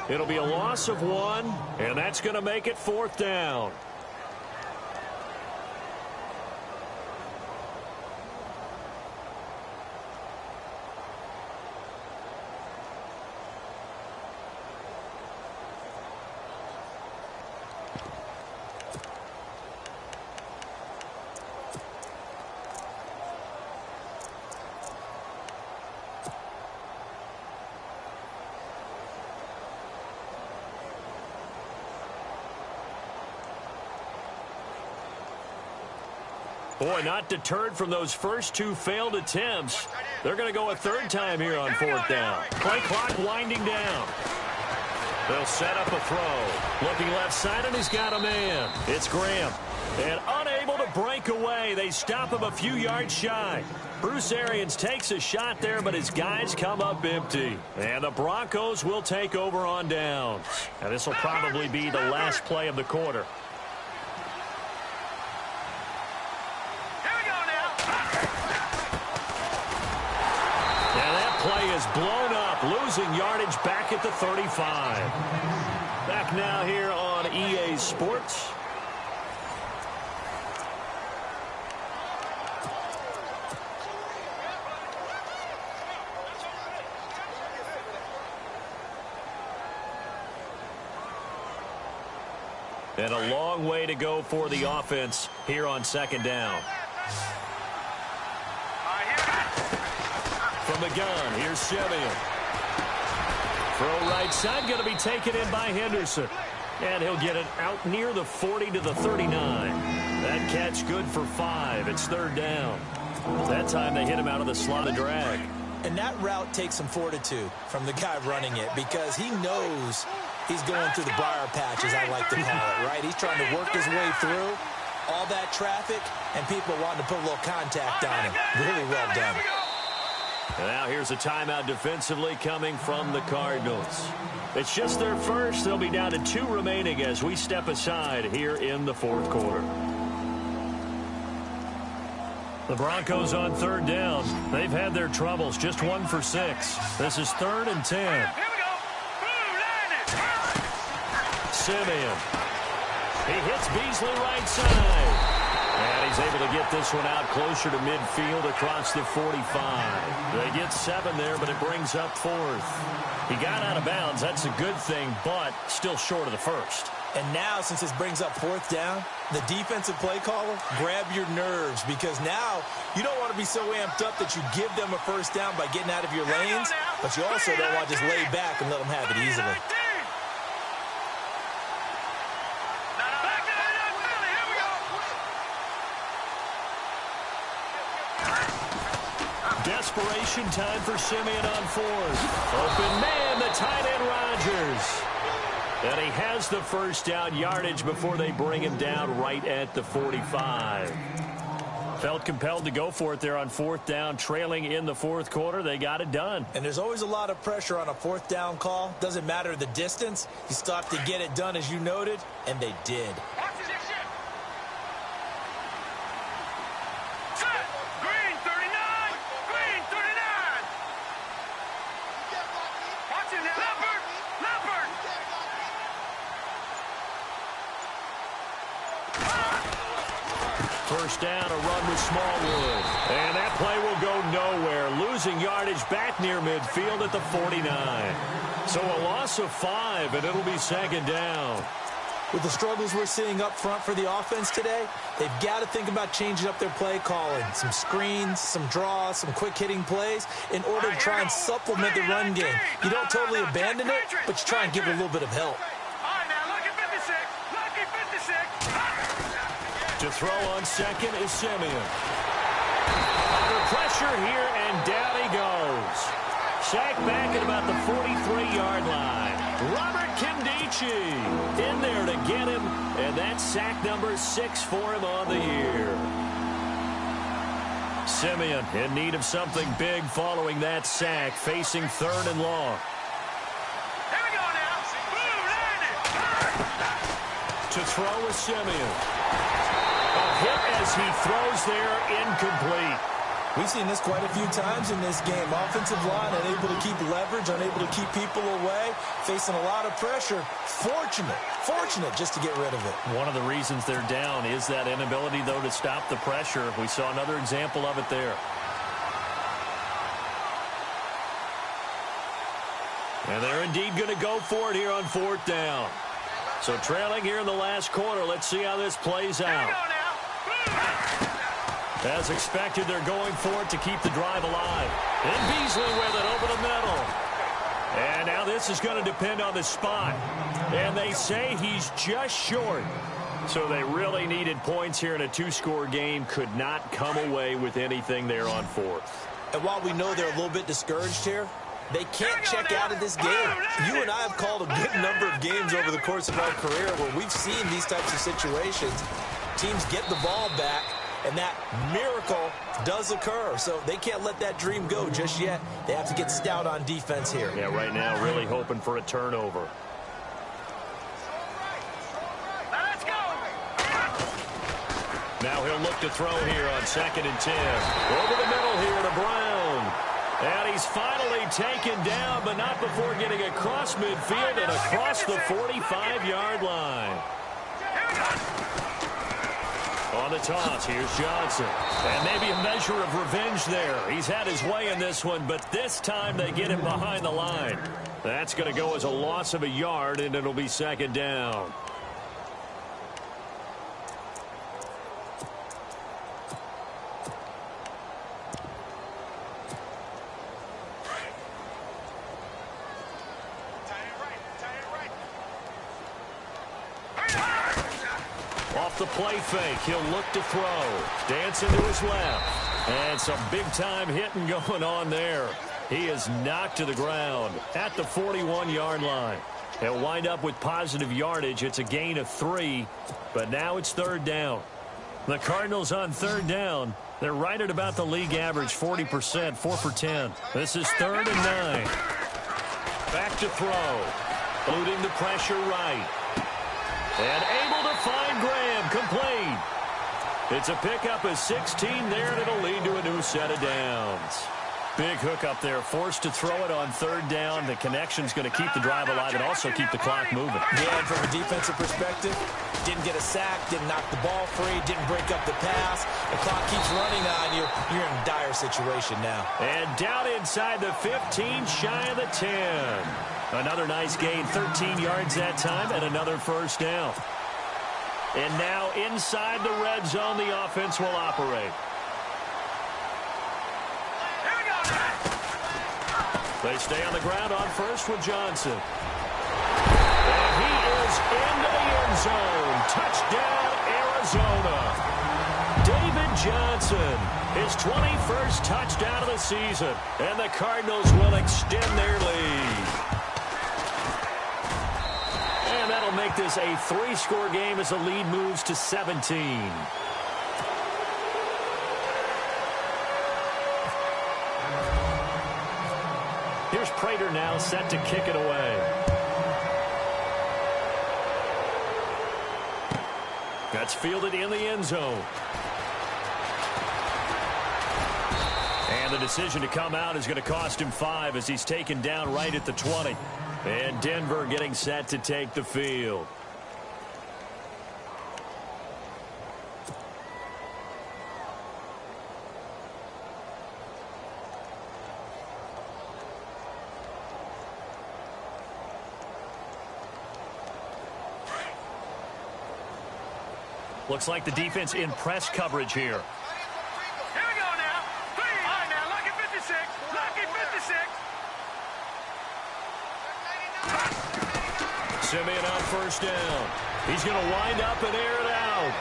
It'll be a loss of 1, and that's going to make it 4th down. Boy, not deterred from those first 2 failed attempts. They're going to go a 3rd time here on 4th down. Play clock winding down. They'll set up a throw. Looking left side, and he's got a man. It's Graham. And unable to break away. They stop him a few yards shy. Bruce Arians takes a shot there, but his guys come up empty. And the Broncos will take over on downs. And this will probably be the last play of the quarter. Play is blown up, losing yardage back at the 35. Back now here on EA Sports. And a long way to go for the offense here on 2nd down. From the gun, here's Simeon. Throw right side, going to be taken in by Henderson. And he'll get it out near the 40 to the 39. That catch good for 5. It's 3rd down. That time they hit him out of the slot of drag. And that route takes some fortitude from the guy running it because he knows he's going through the briar patch, as I like to call it, right? He's trying to work his way through all that traffic and people wanting to put a little contact on him. Really well done. And now here's a timeout defensively coming from the Cardinals. It's just their first. They'll be down to 2 remaining as we step aside here in the 4th quarter. The Broncos on 3rd down. They've had their troubles. Just 1 for 6. This is 3rd and 10. Simeon. He hits Beasley right side. And he's able to get this one out closer to midfield across the 45. They get 7 there, but it brings up 4th. He got out of bounds. That's a good thing, but still short of the 1st. And now, since this brings up 4th down, the defensive play caller, grab your nerves because now you don't want to be so amped up that you give them a 1st down by getting out of your lanes, but you also don't want to just lay back and let them have it easily. Desperation time for Simeon on 4th. Open man, the tight end Rodgers. And he has the 1st down yardage before they bring him down right at the 45. Felt compelled to go for it there on 4th down, trailing in the 4th quarter. They got it done. And there's always a lot of pressure on a 4th down call. Doesn't matter the distance. You still have to get it done, as you noted, and they did. first down, a run with Smallwood. And that play will go nowhere, losing yardage back near midfield at the 49. So a loss of 5, and it'll be second down. With the struggles we're seeing up front for the offense today, they've got to think about changing up their play calling. Some screens, some draws, some quick-hitting plays in order to try and supplement the run game. You don't totally abandon it, but you try and give it a little bit of help. To throw on second is Simeon. Under pressure here, and down he goes. Sacked back at about the 43-yard line. Robert Kimdichie in there to get him, and that's sack number 6 for him on the year. Simeon in need of something big following that sack, facing 3rd and long. Here we go now. To throw is Simeon. A hit as he throws there, incomplete. We've seen this quite a few times in this game. Offensive line unable to keep leverage, unable to keep people away, facing a lot of pressure. Fortunate just to get rid of it. One of the reasons they're down is that inability, though, to stop the pressure. We saw another example of it there. And they're indeed going to go for it here on 4th down. So trailing here in the last quarter. Let's see how this plays out. As expected, they're going for it to keep the drive alive. And Beasley with it over the middle. And now this is going to depend on the spot. And they say he's just short. So they really needed points here in a 2-score game. Could not come away with anything there on 4th. And while we know they're a little bit discouraged here, they can't check out of this game. You and I have called a good number of games over the course of our career where we've seen these types of situations. Teams get the ball back, and that miracle does occur. So they can't let that dream go just yet. They have to get stout on defense here. Yeah, right now really hoping for a turnover. Let's go. Now he'll look to throw here on 2nd and 10. Over the middle here to Brown. And he's finally taken down, but not before getting across midfield and across the 45-yard line. On the toss, here's Johnson. And maybe a measure of revenge there. He's had his way in this one, but this time they get him behind the line. That's going to go as a loss of a yard, and it'll be 2nd down. The play fake. He'll look to throw. Dancing to his left. And some big-time hitting going on there. He is knocked to the ground at the 41-yard line. He'll wind up with positive yardage. It's a gain of 3, but now it's 3rd down. The Cardinals on 3rd down. They're right at about the league average, 40%, 4 for 10. This is 3rd and 9. Back to throw. Eluding the pressure right. And able to find Graham, complete. It's a pickup of 16 there, and it'll lead to a new set of downs. Big hook up there, forced to throw it on 3rd down. The connection's going to keep the drive alive and also keep the clock moving. Yeah, and from a defensive perspective, didn't get a sack, didn't knock the ball free, didn't break up the pass. The clock keeps running on you. You're in a dire situation now. And down inside the 15, shy of the 10. Another nice gain, 13 yards that time, and another 1st down. And now inside the red zone, the offense will operate. They stay on the ground on 1st with Johnson. And he is into the end zone. Touchdown, Arizona. David Johnson, his 21st touchdown of the season. And the Cardinals will extend their lead. And that'll make this a 3-score game as the lead moves to 17. Here's Prater now set to kick it away. That's fielded in the end zone. And the decision to come out is going to cost him 5 as he's taken down right at the 20. And Denver getting set to take the field. Looks like the defense in press coverage here. Here we go now. All right, now, lucky 56. Lucky 56. Simeon on first down. He's going to wind up and air it out.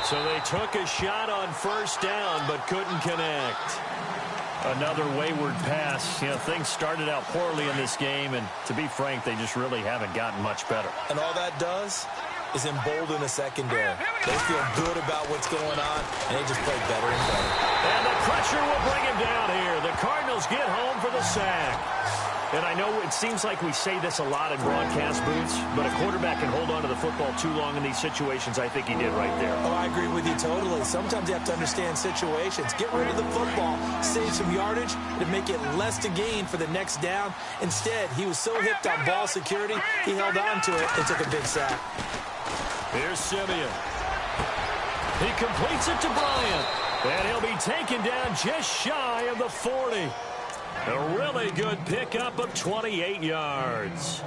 So they took a shot on first down but couldn't connect. Another wayward pass. You know, things started out poorly in this game, and to be frank, they just really haven't gotten much better. And all that does is embolden the secondary. They feel good about what's going on, and they just play better and better. And the pressure will bring him down here. The Cardinals get home for the sack. And I know it seems like we say this a lot in broadcast booths, but a quarterback can hold on to the football too long in these situations. I think he did right there. Oh, I agree with you totally. Sometimes you have to understand situations. Get rid of the football, save some yardage, and make it less to gain for the next down. Instead, he was so hipped on ball security, he held on to it and took a big sack. Here's Simeon. He completes it to Bryant, and he'll be taken down just shy of the 40. A really good pickup of 28 yards.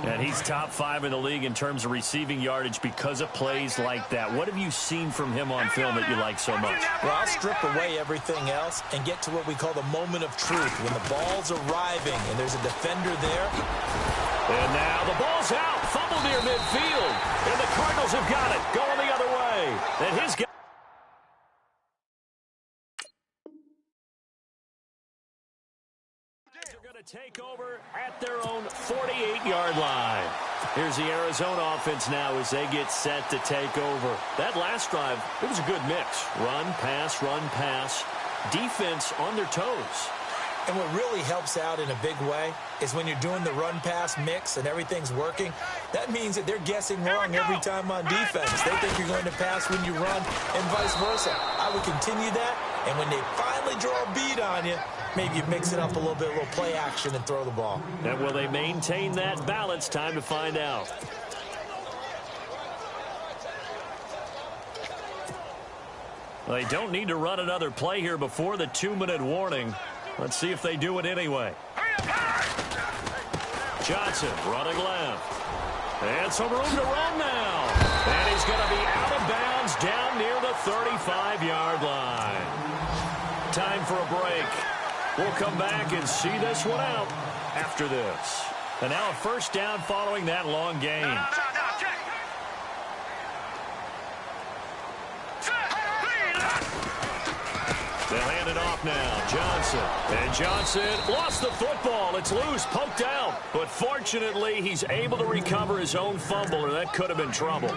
And he's top 5 in the league in terms of receiving yardage because of plays like that. What have you seen from him on film that you like so much? Well, I'll strip away everything else and get to what we call the moment of truth, when the ball's arriving and there's a defender there. And now the ball's out. Fumble near midfield. And the Cardinals have got it. Going the other way. And his guy. Take over at their own 48-yard line. Here's the Arizona offense now as they get set to take over. That last drive, it was a good mix. Run, pass, defense on their toes. And what really helps out in a big way is when you're doing the run-pass mix and everything's working, that means that they're guessing wrong every time on defense. They think you're going to pass when you run and vice versa. I would continue that, and when they finally draw a beat on you, maybe you mix it up a little bit, a little play action, and throw the ball. And will they maintain that balance? Time to find out. They don't need to run another play here before the 2-minute warning. Let's see if they do it anyway. Johnson running left. And some room to run now. And he's going to be out of bounds down near the 35-yard line. Time for a break. We'll come back and see this one out after this. And now a first down following that long gain. They'll hand it off now. Johnson. And Johnson lost the football. It's loose, poked out. But fortunately, he's able to recover his own fumble, or that could have been trouble.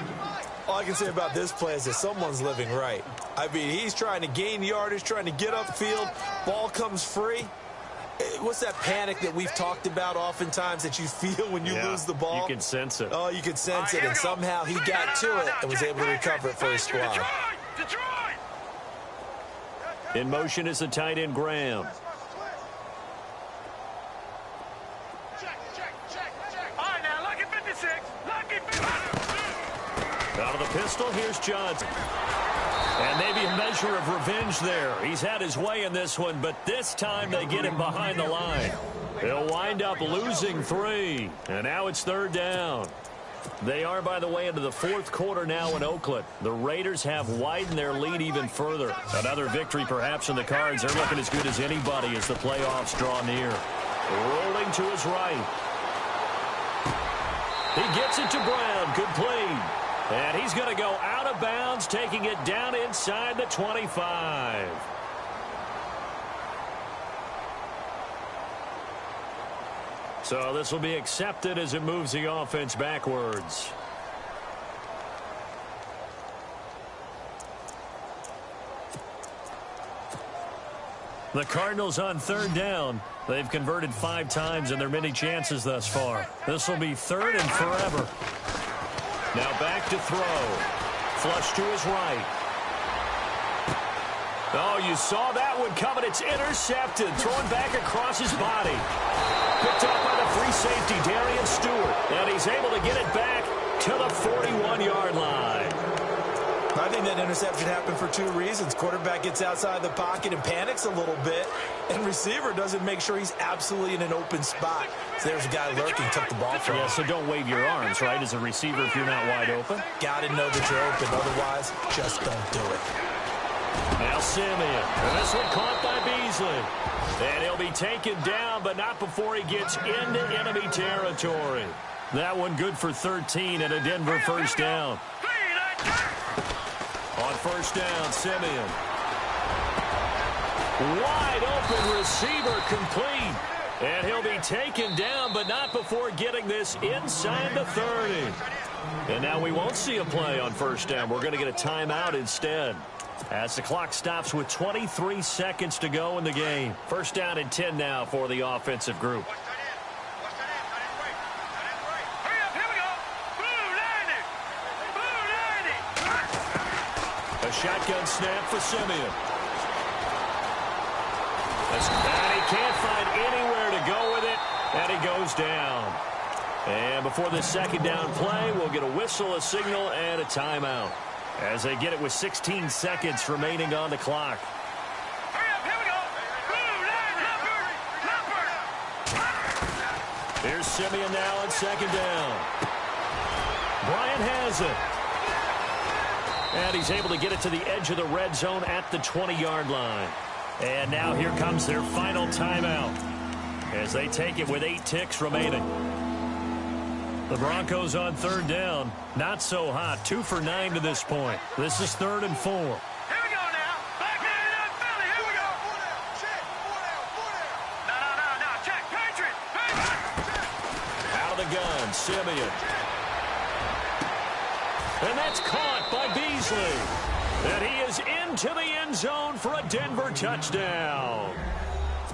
All I can say about this play is that someone's living right. I mean, he's trying to gain yardage, trying to get upfield. Ball comes free. What's that panic that we've talked about oftentimes that you feel when you lose the ball? You can sense it. Oh, you can sense it, and somehow he got to it and was able to recover it for his squad. In motion is the tight end, Graham. Out of the pistol, here's Johnson. And maybe a measure of revenge there. He's had his way in this one, but this time they get him behind the line. He'll wind up losing 3. And now it's 3rd down. They are, by the way, into the 4th quarter now in Oakland. The Raiders have widened their lead even further. Another victory perhaps in the cards. They're looking as good as anybody as the playoffs draw near. Rolling to his right. He gets it to Brown. Good play. And he's going to go out of bounds, taking it down inside the 25. So this will be accepted as it moves the offense backwards. The Cardinals on 3rd down. They've converted 5 times in their many chances thus far. This will be 3rd and forever. Now back to throw. Flush to his right. Oh, you saw that one coming. It's intercepted. Thrown back across his body. Picked up by the free safety, Darian Stewart. And he's able to get it back to the 41-yard line. I think that interception happened for two reasons. Quarterback gets outside the pocket and panics a little bit, and receiver doesn't make sure he's absolutely in an open spot. So there's a guy lurking, took the ball from him. Yeah, so don't wave your arms, right, as a receiver if you're not wide open. Got to know that you're open. Otherwise, just don't do it. Now Simeon. And this one caught by Beasley. And he'll be taken down, but not before he gets into enemy territory. That one good for 13 and a Denver first down. On first down, Simeon. Wide open receiver complete. And he'll be taken down, but not before getting this inside the 30. And now we won't see a play on first down. We're going to get a timeout instead, as the clock stops with 23 seconds to go in the game. First down and 10 now for the offensive group. A shotgun snap for Simeon. And he can't find anywhere to go with it, and he goes down. And before this second down play, we'll get a whistle, a signal, and a timeout, as they get it with 16 seconds remaining on the clock. Here's Simeon now on second down. Bryant has it. And he's able to get it to the edge of the red zone at the 20-yard line. And now here comes their final timeout, as they take it with 8 ticks remaining. The Broncos on third down. Not so hot. 2 for 9 to this point. This is 3rd and 4. Here we go now. Back in Philly. Here we go. No. Check. Patriot. Out of the gun, Simeon. And that's caught by Beasley. And he is into the end zone for a Denver touchdown.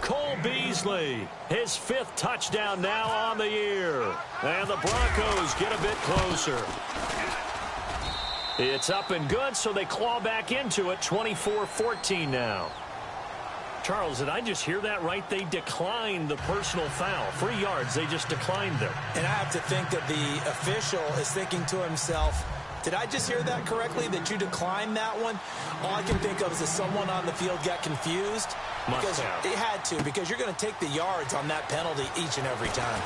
Cole Beasley, his 5th touchdown now on the year. And the Broncos get a bit closer. It's up and good, so they claw back into it, 24-14 now. Charles, did I just hear that right? They declined the personal foul. 3 yards, they just declined them. And I have to think that the official is thinking to himself, did I just hear that correctly, that you declined that one? All I can think of is that someone on the field got confused. Because they had to, because you're going to take the yards on that penalty each and every time.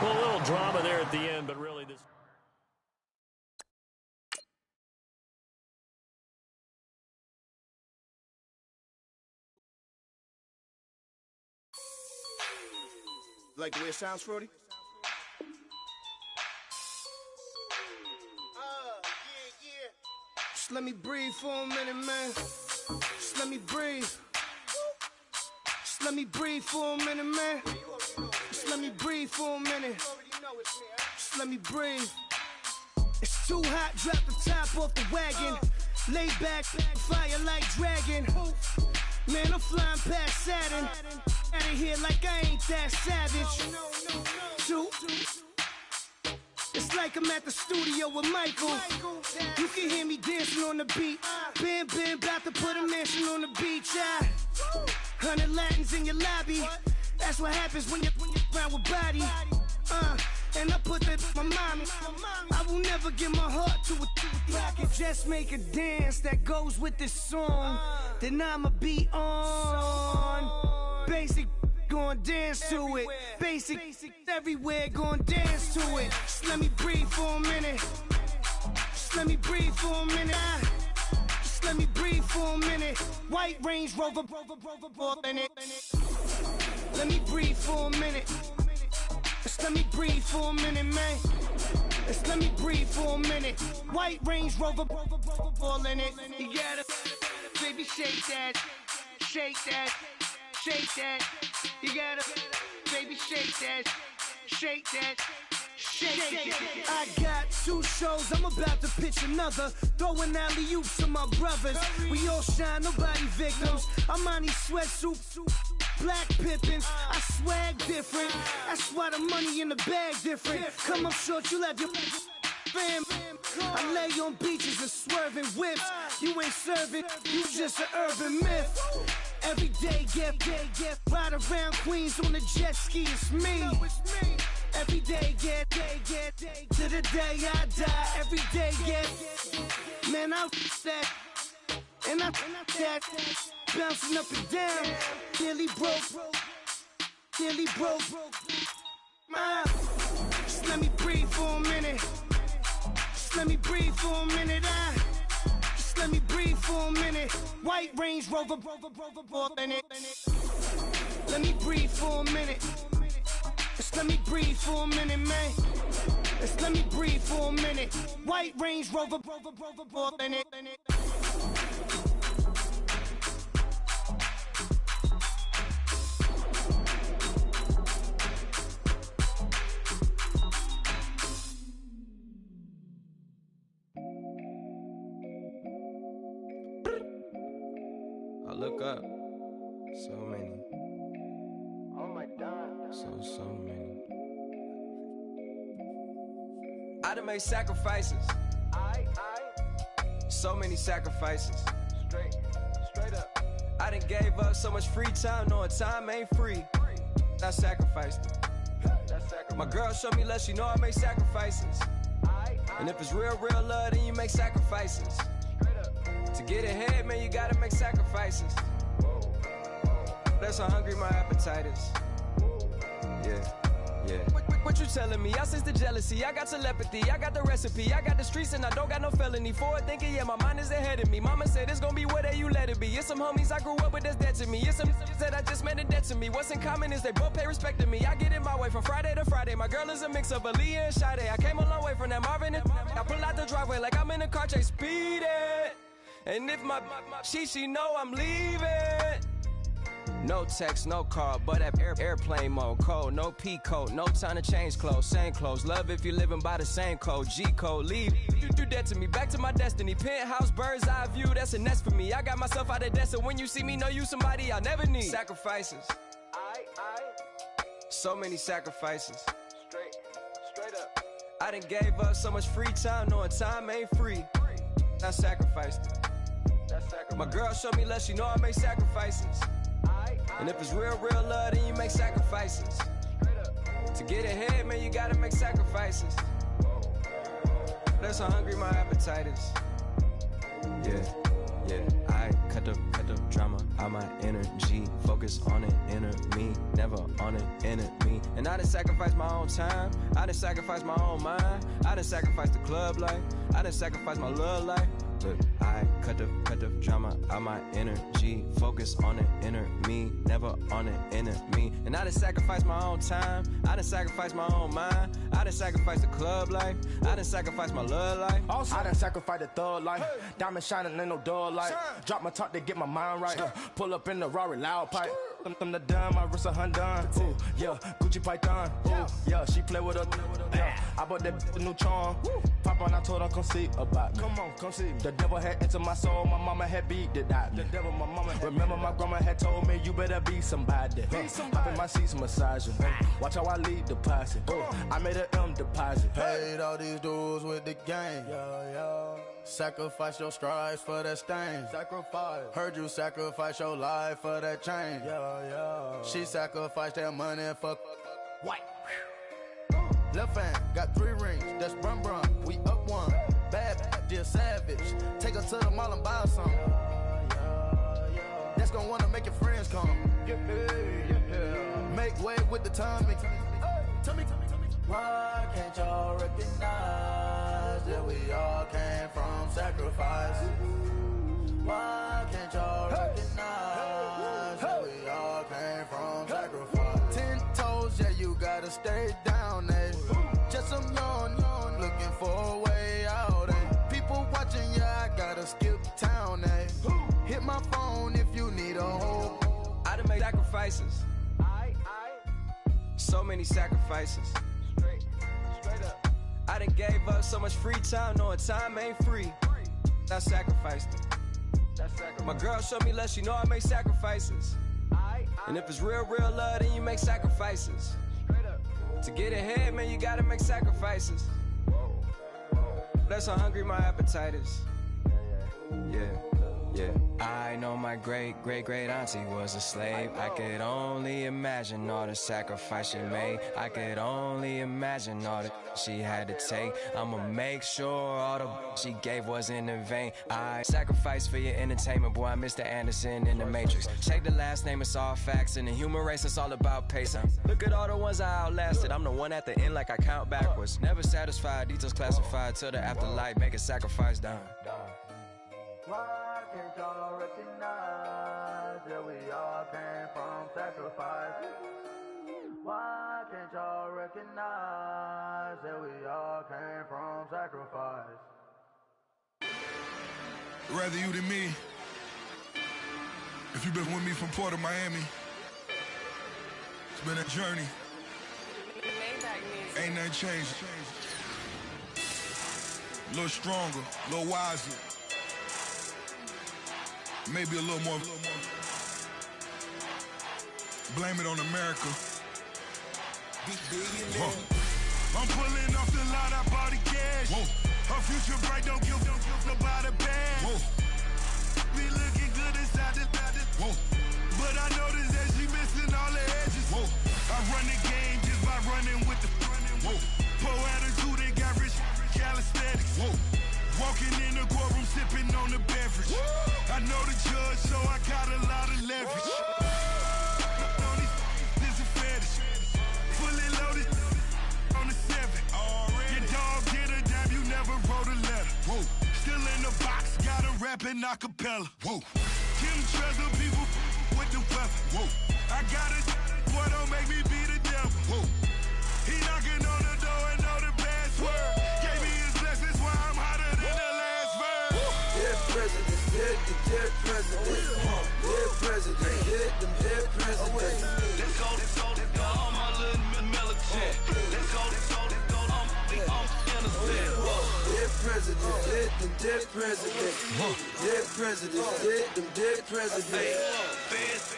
Well, a little drama there at the end, but really this... Like the way it sounds, Frody? Yeah. Just let me breathe for a minute, man. Just let me breathe. Just let me breathe for a minute, man. Just let me breathe for a minute. Just let me breathe. It's too hot, drop the top off the wagon. Lay back, fire like dragon. Man, I'm flying past Saturn. Out of here like I ain't that savage. It's like I'm at the studio with Michael. You can hear me dancing on the beat. Bam, about to put a mansion on the beach. 100 Latins in your lobby. That's what happens when you're around with body. And I put that in my mommy. I will never give my heart to it. If I could just make a dance that goes with this song, then I'ma be on. Basic, gon' dance to it. Basic, everywhere, gon' dance to it. Just let me breathe for a minute. Just let me breathe for a minute. Just let me breathe for a minute. White Range Rover, in it. Let me breathe for a minute. Just let me breathe for a minute, man. Just let me breathe for a minute. White Range Rover, all in it. You gotta, baby, shake that, shake that. Shake that, you gotta, baby, shake that, shake that, shake that. I got 2 shows, I'm about to pitch another. Throwing alley-oops to my brothers. We all shine, nobody victims. I'm on these sweatsuits, black Pippins. I swag different, that's why the money in the bag different. Come up short, you have your fam. I lay on beaches and swerving whips. You ain't serving, you just an urban myth. Every day, get ride around Queens on a jet ski, it's me. Every day get to the day I die. Every day get, man, I that, and I that, bouncing up and down, nearly broke. Just let me breathe for a minute. Just let me breathe for a minute. Just let me breathe for a minute. White Range Rover, let me breathe for a minute. Just let me breathe for a minute, man. Just let me breathe for a minute. White Range Rover, I look up, so many. Oh my God. So many. I done made sacrifices. So many sacrifices. Straight up. I done gave up so much free time, knowing time ain't free. I sacrificed it. My girl showed me love, she know I make sacrifices. And if it's real love, then you make sacrifices. To get ahead, man, you gotta make sacrifices. That's how hungry my appetite is. Yeah. What you telling me? I sense the jealousy, I got telepathy, I got the recipe, I got the streets and I don't got no felony. Forward thinking, yeah, my mind is ahead of me. Mama said it's gonna be whatever you let it be. It's some homies I grew up with that's dead to me. It's some that I just met in debt to me. What's in common is they both pay respect to me. I get it my way from Friday to Friday. My girl is a mix of Aaliyah and Sade. I came a long way from that Marvin and I pull out the driveway like I'm in a car chase speeding. And if my she know I'm leaving. No text, no call, but at airplane mode. Code, no P code, no time to change clothes. Same clothes, love if you're living by the same code. G code, leave. You do that to me, back to my destiny. Penthouse, bird's eye view, that's a nest for me. I got myself out of debt, so when you see me, know you somebody I'll never need. Sacrifices. So many sacrifices. Straight up. I done gave up so much free time, knowing time ain't free. I sacrificed it. My girl showed me love, she know I make sacrifices. And if it's real love, then you make sacrifices. To get ahead, man, you gotta make sacrifices. That's how hungry my appetite is. Yeah. I cut the drama out my energy. Focus on an inner me, never on an enemy. And I done sacrificed my own time. I done sacrificed my own mind. I done sacrificed the club life. I done sacrificed my love life. Look, I cut the drama out my energy. Focus on an inner me, never on an enemy. And I done sacrificed my own time. I done sacrificed my own mind. I done sacrificed the club life. I done sacrificed my love life. Also, I done sacrificed the thug life. Diamond shining, ain't no dull light. Drop my top to get my mind right. Pull up in the Rari loud pipe. Them the dime, my wrist a Hyundai. Ooh, yeah, Gucci Python. Ooh, yeah, she play with her. Yeah, I bought that new charm. Pop on, I told her come see about me. Come on, come see me. The devil had entered my soul, my mama had beat it out. The devil, my mama. Remember my grandma had told me you better be somebody. Hop in my seats, massaging. Watch how I lead the posse. I made an M deposit. Paid all these dudes with the game. Sacrifice your strides for that stain. Sacrifice. Heard you sacrifice your life for that change. She sacrificed that money for White. left hand. Got 3 rings. That's brum brum. We up one. Bad, dear savage. Take her to the mall and buy her some. That's gonna wanna make your friends come. Make way with the timing. Tell me. Why can't y'all recognize that we all came from sacrifice? Why can't y'all recognize that we all came from sacrifice? 10 toes, yeah, you gotta stay down, eh? Just some yawn, looking for a way out, eh? People watching, yeah, I gotta skip town, eh? Hit my phone if you need a hold. I done made sacrifices. So many sacrifices. Straight up. I done gave up so much free time, knowing time ain't free. I sacrificed it. My girl showed me love, she know I make sacrifices. And if it's real love, then you make sacrifices. To get ahead, man, you gotta make sacrifices. That's how hungry my appetite is. Yeah. Yeah. I know my great auntie was a slave. I could only imagine all the sacrifice she made. I could only imagine all the she had to take. I'ma make sure all the she gave wasn't in vain. I sacrificed for your entertainment, boy. I'm Mr. Anderson in the Matrix. Check the last name, it's all facts. In the human race, it's all about pacing. Look at all the ones I outlasted. I'm the one at the end, like I count backwards. Never satisfied, details classified till the afterlife. Make a sacrifice done. Why can't y'all recognize that we all came from sacrifice? Why can't y'all recognize that we all came from sacrifice? Rather you than me. If you've been with me from Port of Miami, it's been a journey. Ain't nothing changed. A little stronger, a little wiser. Maybe a little more. Blame it on America. I'm pulling off the lot, I bought the cash. Whoa. Her future bright, don't give nobody bad. Whoa. Be looking good inside the whoa. But I noticed that she missing all the edges. Whoa. I run the game just by running with the whoa. Poor attitude, they got rich calisthenics. Whoa. Walking in the courtroom, sipping on the beverage. I know the judge, so I got a lot of leverage. This is a fetish. Fully loaded on the 7. Your dog get a dime, you never wrote a letter. Whoa. Still in the box, gotta rap in acapella. Whoa. Kim Treasure, people with the weapon. Whoa. I got it, boy, don't make me be the devil. Whoa. He knocking on the door and know the password. Gave me his blessings, why I'm hotter than the last verse. Dead president, dead president. Dead president, dead president. Let's go, all my little militant. Let's go, I'm innocent. Dead president, dead president. Dead president, dead president. Feds.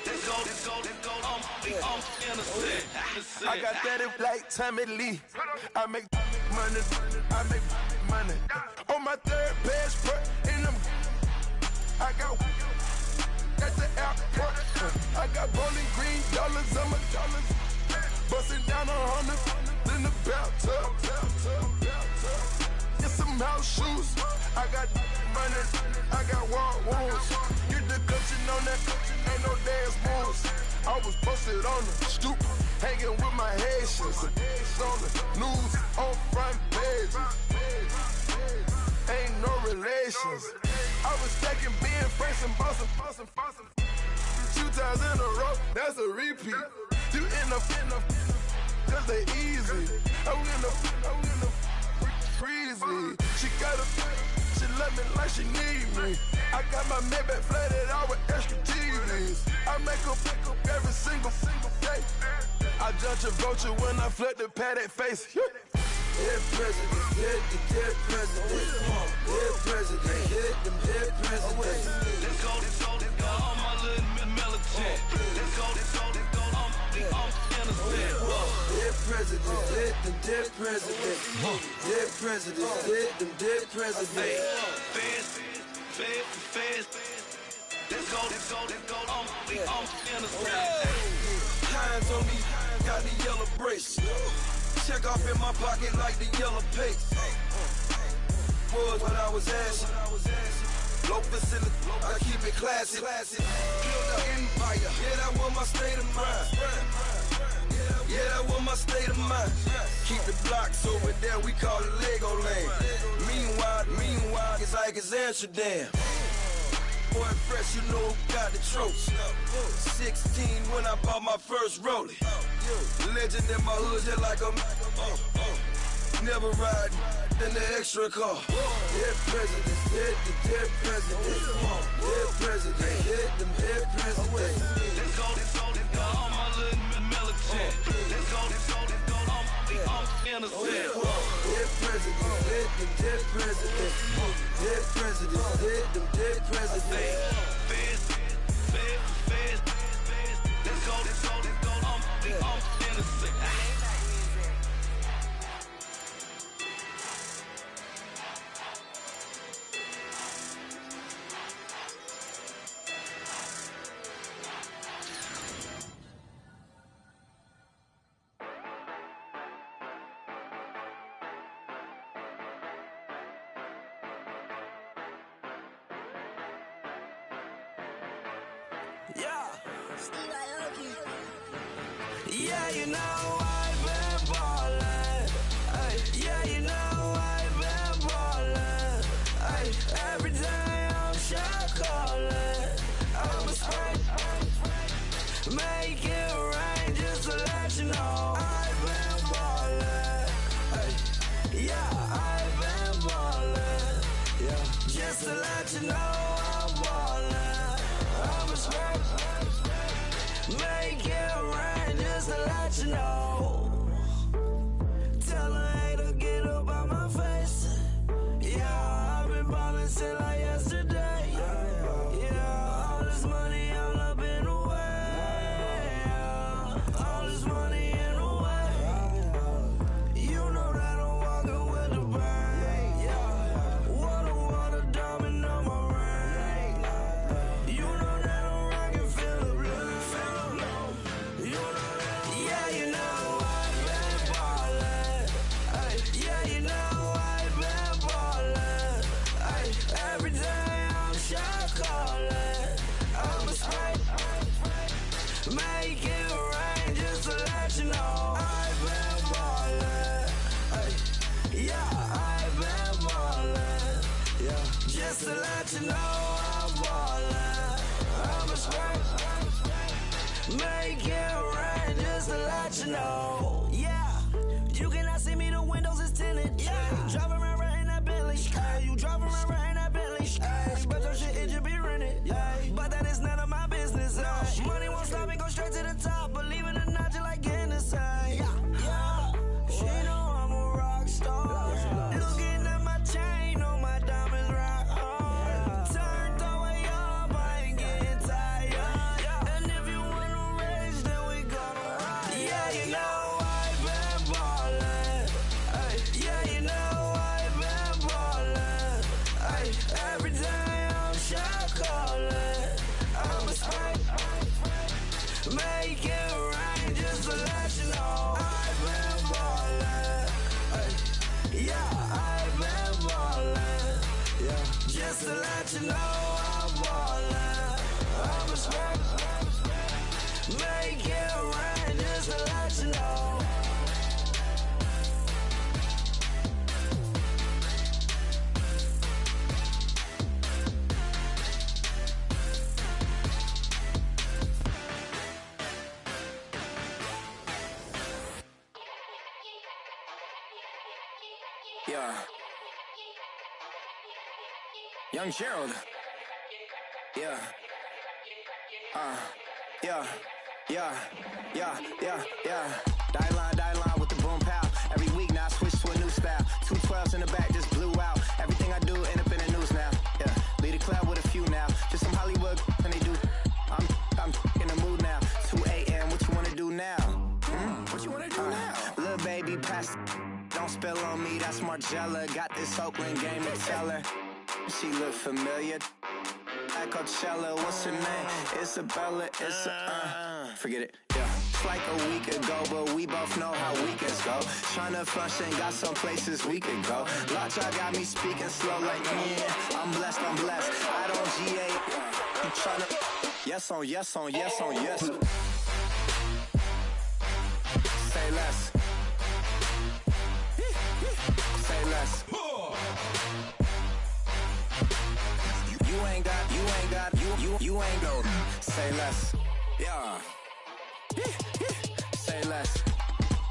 Let's go, I'm innocent. I got that in like Tommy Lee. I make money. On my third passport, and I got at the airport. I got bowling green dollars on my dollars. Busting down 100 in the bathtub. Get some house shoes. I got money. I got war wounds. Get the coaching on that. Ain't no dance moves. I was posted on the stoop, hanging with my Haitians. On the news, on front page. Ain't no relations. I was stacking being fresh and bustin'. 2 times in a row, that's a repeat. You end up, cause they easy. I'm in the freezy. She love me like she need me. I got my Maybach flooded out with extra TVs. I make up every single day. I judge a vulture when I flip the paddock face. Dead president, dead president. Dead president, dead president. Let's go, all my little militant. Let's go, I'm innocent. Dead president, dead president. Dead president, dead president. Feds. Let's go, I'm innocent. Hands on me, got the yellow brace. Check off in my pocket like the yellow paste. Was when I was asking. Low facility, I keep it classy. Build an empire, yeah, that was my state of mind. Yeah, that was my state of mind. Keep the blocks over there, we call it Lego land. Meanwhile, it's like it's Amsterdam. Boy, fresh, you know who got the tropes. 16 when I bought my first rollie. Legend in my hood, just like a never ride in the extra car. Dead president, dead president. Dead president, dead president. Let's go, all my little militant. Let's go, I'm innocent. Dead president, dead president. Dead president, dead president. Feds. Let's go, I'm innocent. Yeah. Yeah, you know I've been ballin'. Ay, yeah, you know I've been ballin'. Ay, every day I'm shot callin'. I'm a spray. Make it rain just to let you know I've been ballin'. Ay, yeah, I've been ballin'. Yeah, just to let you know I'm ballin'. I'm a spray. Make it rain just to let you know. Tell a hater get up out my face. Yeah, I've been ballin' since like yesterday. Yeah, all this money all up in the way. Yeah, all this money in the way. You know that I'm walking with the bang. Yeah, water, diamond on my ring. You know that I'm rockin', feel the blue. You know that, yeah, you know I've been ballin'. Ay, yeah, you know I've been ballin'. Ay, every day I'm shot callin'. I'm a spray. Make it rain just to let you know I've been ballin'. Ay, yeah, I've been ballin'. Yeah, just to let you know I'm ballin'. I'm a spray. Make it rain just to let you know. Yeah, you cannot see me, the windows is tinted. Yeah, driving around right in that Bentley. Ay, you driving around right in that Bentley. Ay, but your shit, it just be rented. Yeah, but that is none of my business. Ay, money won't stop me, go straight to the top. Believe it or not, you like getting the same. Yeah, she know I'm a rock star. Looking at my chain, on my diamonds rock hard. Turned the way up, I ain't getting tired. And if you wanna race, then we gonna ride. Yeah, you know I've been ballin'. Ay, yeah, you know I've been ballin'. Ay, every day I'm shot callin'. I'm a spray. Make it rain just to let you know I've been ballin'. Ay, yeah, I've been ballin'. Yeah, just to let you know I'm ballin'. I'm a spray. Make it rain just to let you know. Yeah. Young Gerald. Yeah. Yeah. Die line with the boom pow. Every week now I switch to a new style. 212s in the back just blew out. Everything I do end up in the news now. Yeah. Lead a club with a few now. Just some Hollywood and they do. I'm in the mood now. 2 a.m. What you wanna do now? What you wanna do now? Little baby pass. Don't spill on me, that's Margella. Got this Oakland game to tell her. She look familiar. At Coachella, what's her name? Isabella, forget it, yeah. It's like a week ago, but we both know how weekends go. Tryna function, got some places we could go. Lockjaw got me speaking slow like, yeah, I'm blessed. I don't GA, you tryna, yes on yes. Say less. Say less. You ain't got, say less. Yeah. Say less.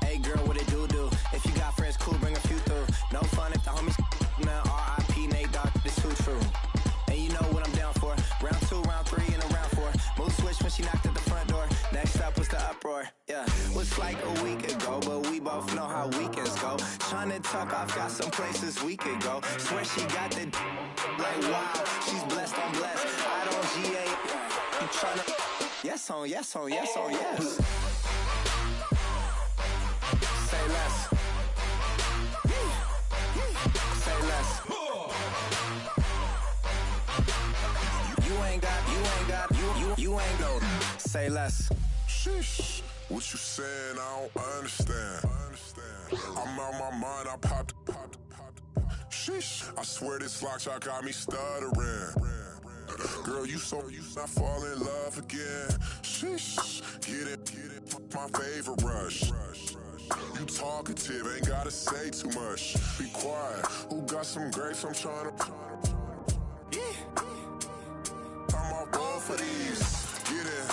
Hey girl, what it do? If you got friends, cool, bring a few through. No fun if the homies, man, R.I.P. Nate Dogg, this too true. And you know what I'm down for. Round 2, round 3, and a round 4. Mood switch when she knocked at the front door. Next up was the uproar. Yeah, was like a week ago, but we both know how weekends go. Tryna tuck off, got some places we could go. Swear she got the like wow, she's blessed, I'm blessed. I don't GA. You tryna yes on yes. Say less. Say less. You ain't got. Say less. Sheesh. What you saying? I don't understand. I'm out my mind. I popped. Sheesh. I swear this lockjaw got me stuttering. Girl, you not fall in love again. Sheesh, get it, my favorite rush. You talkative, ain't gotta say too much. Be quiet, who got some grapes? I'm trying to. I'm all born for these. Get it,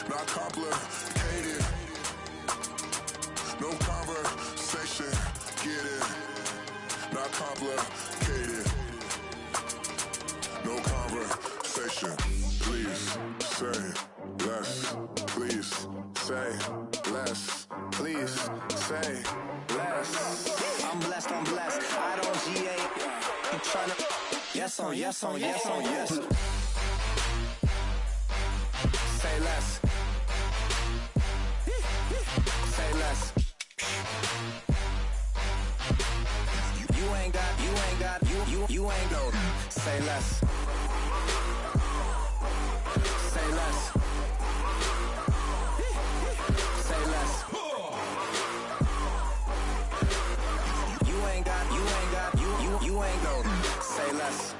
not complicated. No conversation, get it, not complicated. No conversation, please say less. Please say less. Please say less. I'm blessed, I don't GA. I'm tryna. Yes on, yes on, yes on, yes. Say less. Say less. You ain't got, you ain't got. Say less. Say less. Say less. You ain't got, you ain't got. Say less.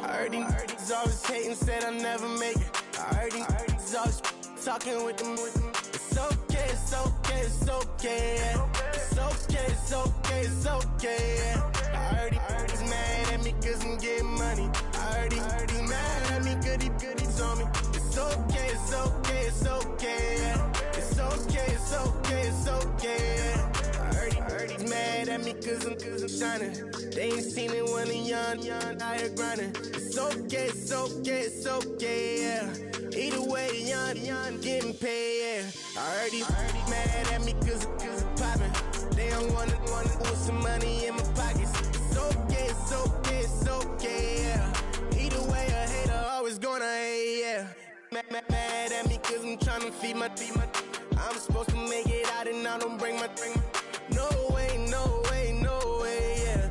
I heard these always hating, said I'll never make it. I heard these always talking with them. It's okay, it's okay, it's okay. It's okay, it's okay, it's okay. I heard he's mad at me cause I'm getting money. I heard he's mad at me cause he's on me. It's okay, it's okay, it's okay. It's okay, it's okay, it's okay. I heard he's mad at me cause I'm shining. They ain't seen it when I'm young, out here grinding. It's okay, it's okay, it's okay, yeah. Either way, young, getting paid, yeah. I heard he's mad at me cause it's poppin'. They don't wanna put some money in my pockets. It's okay, it's okay, it's okay, yeah. Either way, a hater always gonna hate, yeah. Mad at me cause I'm tryna feed my. I'm supposed to make it out and I don't bring my. No way, no way, no way, yeah.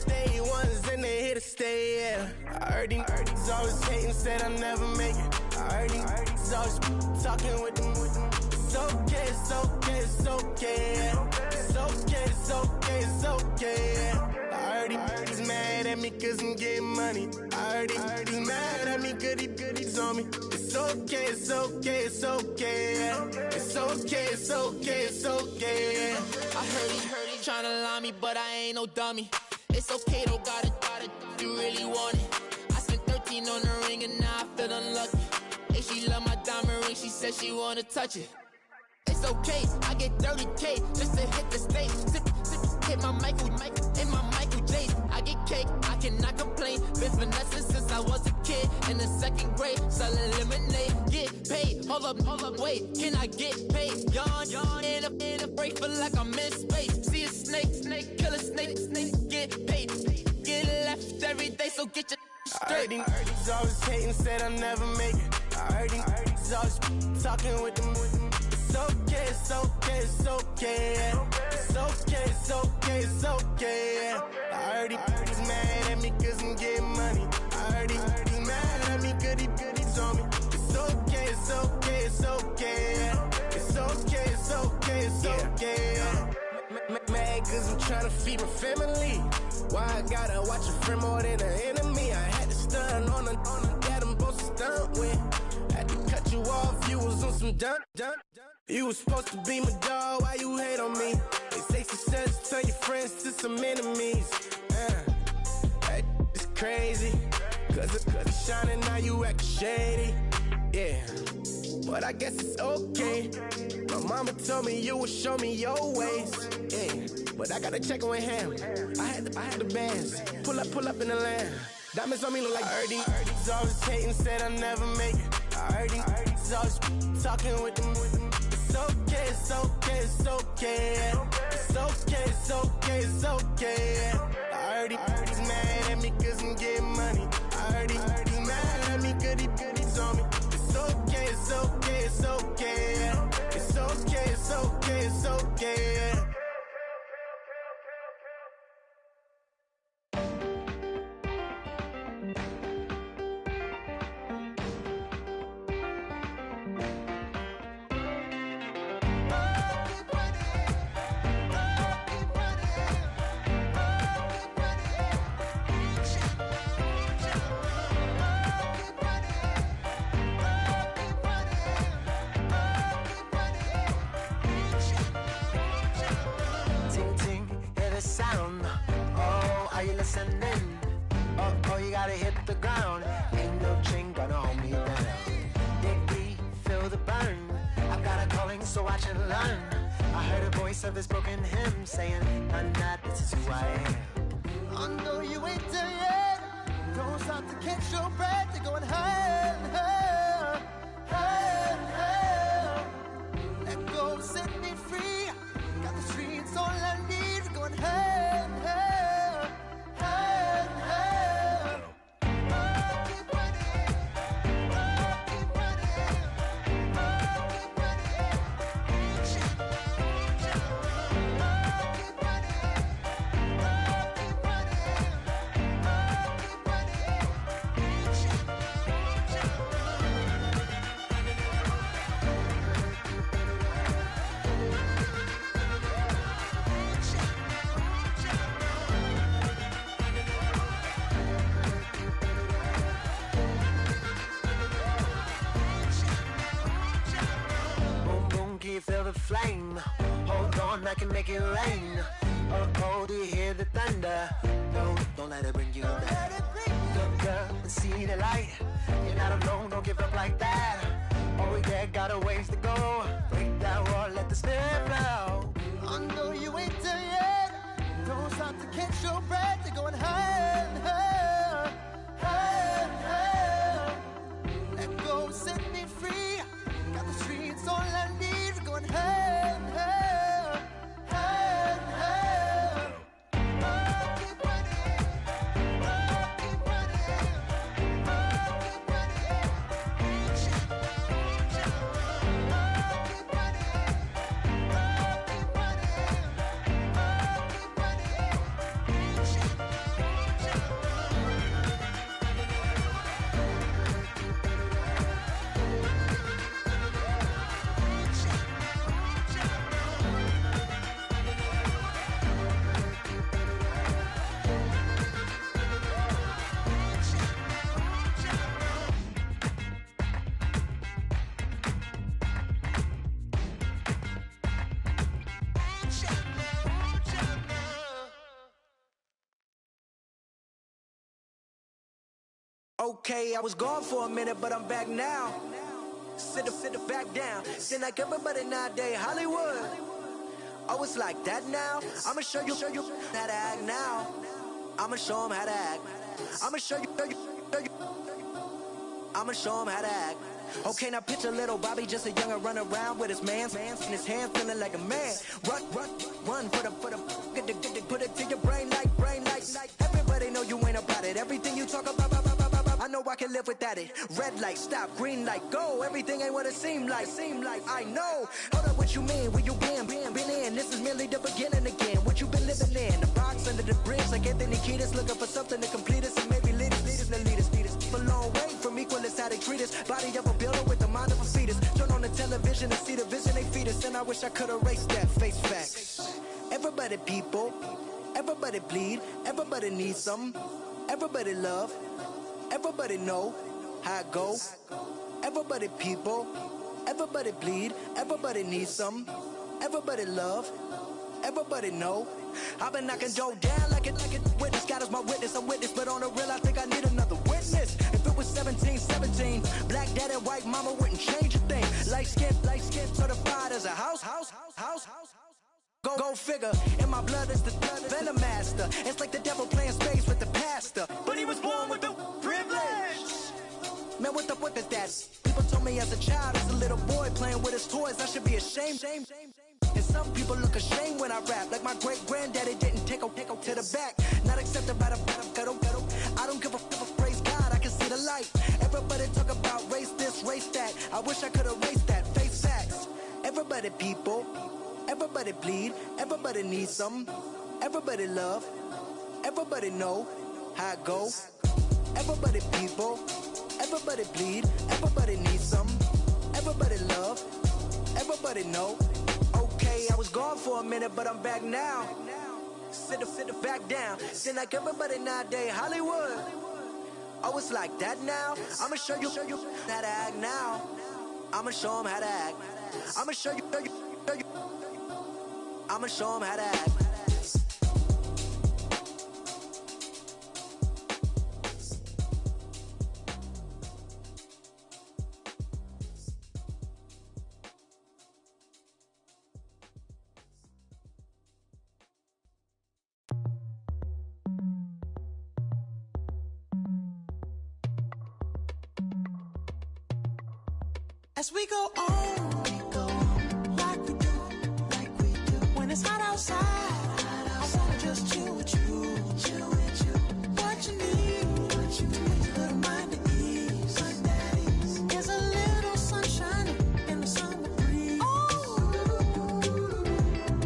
Day ones and they here to stay, yeah. I heard these always hating, said I'll never make it. I heard these always talking with them. It's okay, it's okay, it's okay, yeah. It's okay, it's okay, it's okay, yeah. I heard he's mad at me cause I'm getting money. I heard he's mad at me cause he's on me. It's okay, it's okay, it's okay, yeah. It's okay, it's okay, it's okay, yeah. I heard he tryna lie me, but I ain't no dummy. It's okay, though, got it, you really want it. I spent 13 on the ring and now I feel unlucky. Hey, she love my diamond ring, she said she wanna touch it. It's okay, I get 30K just to hit the stage. Hit my Michael, in my Michael J. I get cake, I cannot complain. Been finessing since I was a kid. In the 2nd grade, selling lemonade. Get paid, hold up, wait, can I get paid? Yawn, in a break, feel like I'm in space. See a snake, kill a snake, get paid. Get left every day, so get your straight. I heard he's always hating, said I'll never make it. I heard he's always talking with them. It's okay, it's okay, it's okay, yeah. It's okay, it's okay, it's okay, yeah. I heard he's mad at me cause I'm getting money. I heard he's mad at me cause he's on me. It's okay, it's okay, it's okay, yeah. It's okay, it's okay, it's okay, yeah. Mad cause I'm tryna feed my family. Why I gotta watch a friend more than an enemy? I had to stun on the that I'm supposed to stunt with. Had to cut you off, you was on some dun. You was supposed to be my dog, why you hate on me? They say success, turn your friends to some enemies. That is crazy. Cause it's shining, now you act shady. Yeah, but I guess it's okay. My mama told me you would show me your ways. Yeah, but I gotta check with him. I had the bands. Pull up in the land. Diamonds on me look like I heard he's always hating, said I'll never make it. I heard he's always talking with them. It's okay, it's okay, it's okay, yeah. It's okay, it's okay, it's okay, yeah. I heard he's mad at me cause I'm getting money. I heard he's mad at me cause he's on me. It's okay, it's okay, it's okay, yeah. It's okay, it's okay, it's okay, yeah. ascending. Oh, you gotta hit the ground. Ain't no chain gonna hold me down. Dig deep, feel the burn. I've got a calling, so watch and learn. I heard a voice of this broken hymn saying, "None that this is who I am." I know you ain't there yet. Don't stop to catch your breath. You're going higher and higher, higher and higher. Let go, set me free. Got the streets all I need. We're going higher and higher, higher and higher. Oh, keep running. Oh, keep running. Oh, keep running. Keep feel the flame. Hold on, I can make it rain. Oh, do you hear the thunder? No, don't let it bring you down. Look up and see the light. You're not alone, don't give up like that. Oh yeah, got a ways to go. Break that wall, let the spirit flow. I know you ain't there yet. Don't stop to catch your breath. You're going higher and higher, higher and higher. Let go, set me free. Got the streets all I need. We're going higher and higher, higher and higher. Oh, keep running. Oh, keep running. Oh, keep running. Keep running. Oh, keep running. Oh, keep running. Okay, I was gone for a minute, but I'm back now. Sit back down. Seem like everybody nowadays Hollywood. Oh, it's like that now. I'ma show you how to act now. I'ma show 'em how to act. I'ma show you. I'ma show 'em how to act. Okay, now picture little Bobby, just a youngin' run around with his man's in his hands, feeling like a man. Run for the put it to your brain like. Everybody know you ain't about it. Everything you talk about. I know I can live without it. Red light, stop, green light, go. Everything ain't what it seem like. I know. Hold up, what you mean? Where you been in? This is merely the beginning again. What you been living in? The box under the bridge, like Anthony Kiedis, looking for something to complete us and maybe lead us. A long way from equal is how they treat us. Body of a builder with the mind of a fetus. Turn on the television and see the vision they feed us. And I wish I could erase that face facts. Everybody people, everybody bleed, everybody needs some, everybody love. Everybody know how it go. Everybody people, everybody bleed, everybody needs some, everybody love, everybody know. I've been knocking Joe down like it witness. God is my witness, I'm witness, but on the real I think I need another witness. If it was 17, black dad and white mama wouldn't change a thing. Light skin certified as a house. Go figure, in my blood is the venom master. It's like the devil playing space with the pastor. But he was born with the privilege. Man, what is that? People told me as a child, as a little boy playing with his toys, I should be ashamed. And some people look ashamed when I rap, like my great granddaddy didn't take to the back. Not accepted by the ghetto. I don't give a praise God, I can see the light. Everybody talk about race this, race that. I wish I could erase that. Face facts. Everybody people. Everybody bleed, everybody needs some, everybody love, everybody know how it go. Everybody people, everybody bleed, everybody needs some, everybody love, everybody know. Okay, I was gone for a minute, but I'm back now. Sit back down. Seem like everybody nowadays Hollywood. Oh, it's like that now. I'ma show you how to act now. I'ma show 'em how to act. I'ma show you. I'ma show 'em how to act. As we go on, like we do, when it's hot outside, I wanna just chill with you, what you need, a little mind at ease, there's a little sunshine in the summer breeze,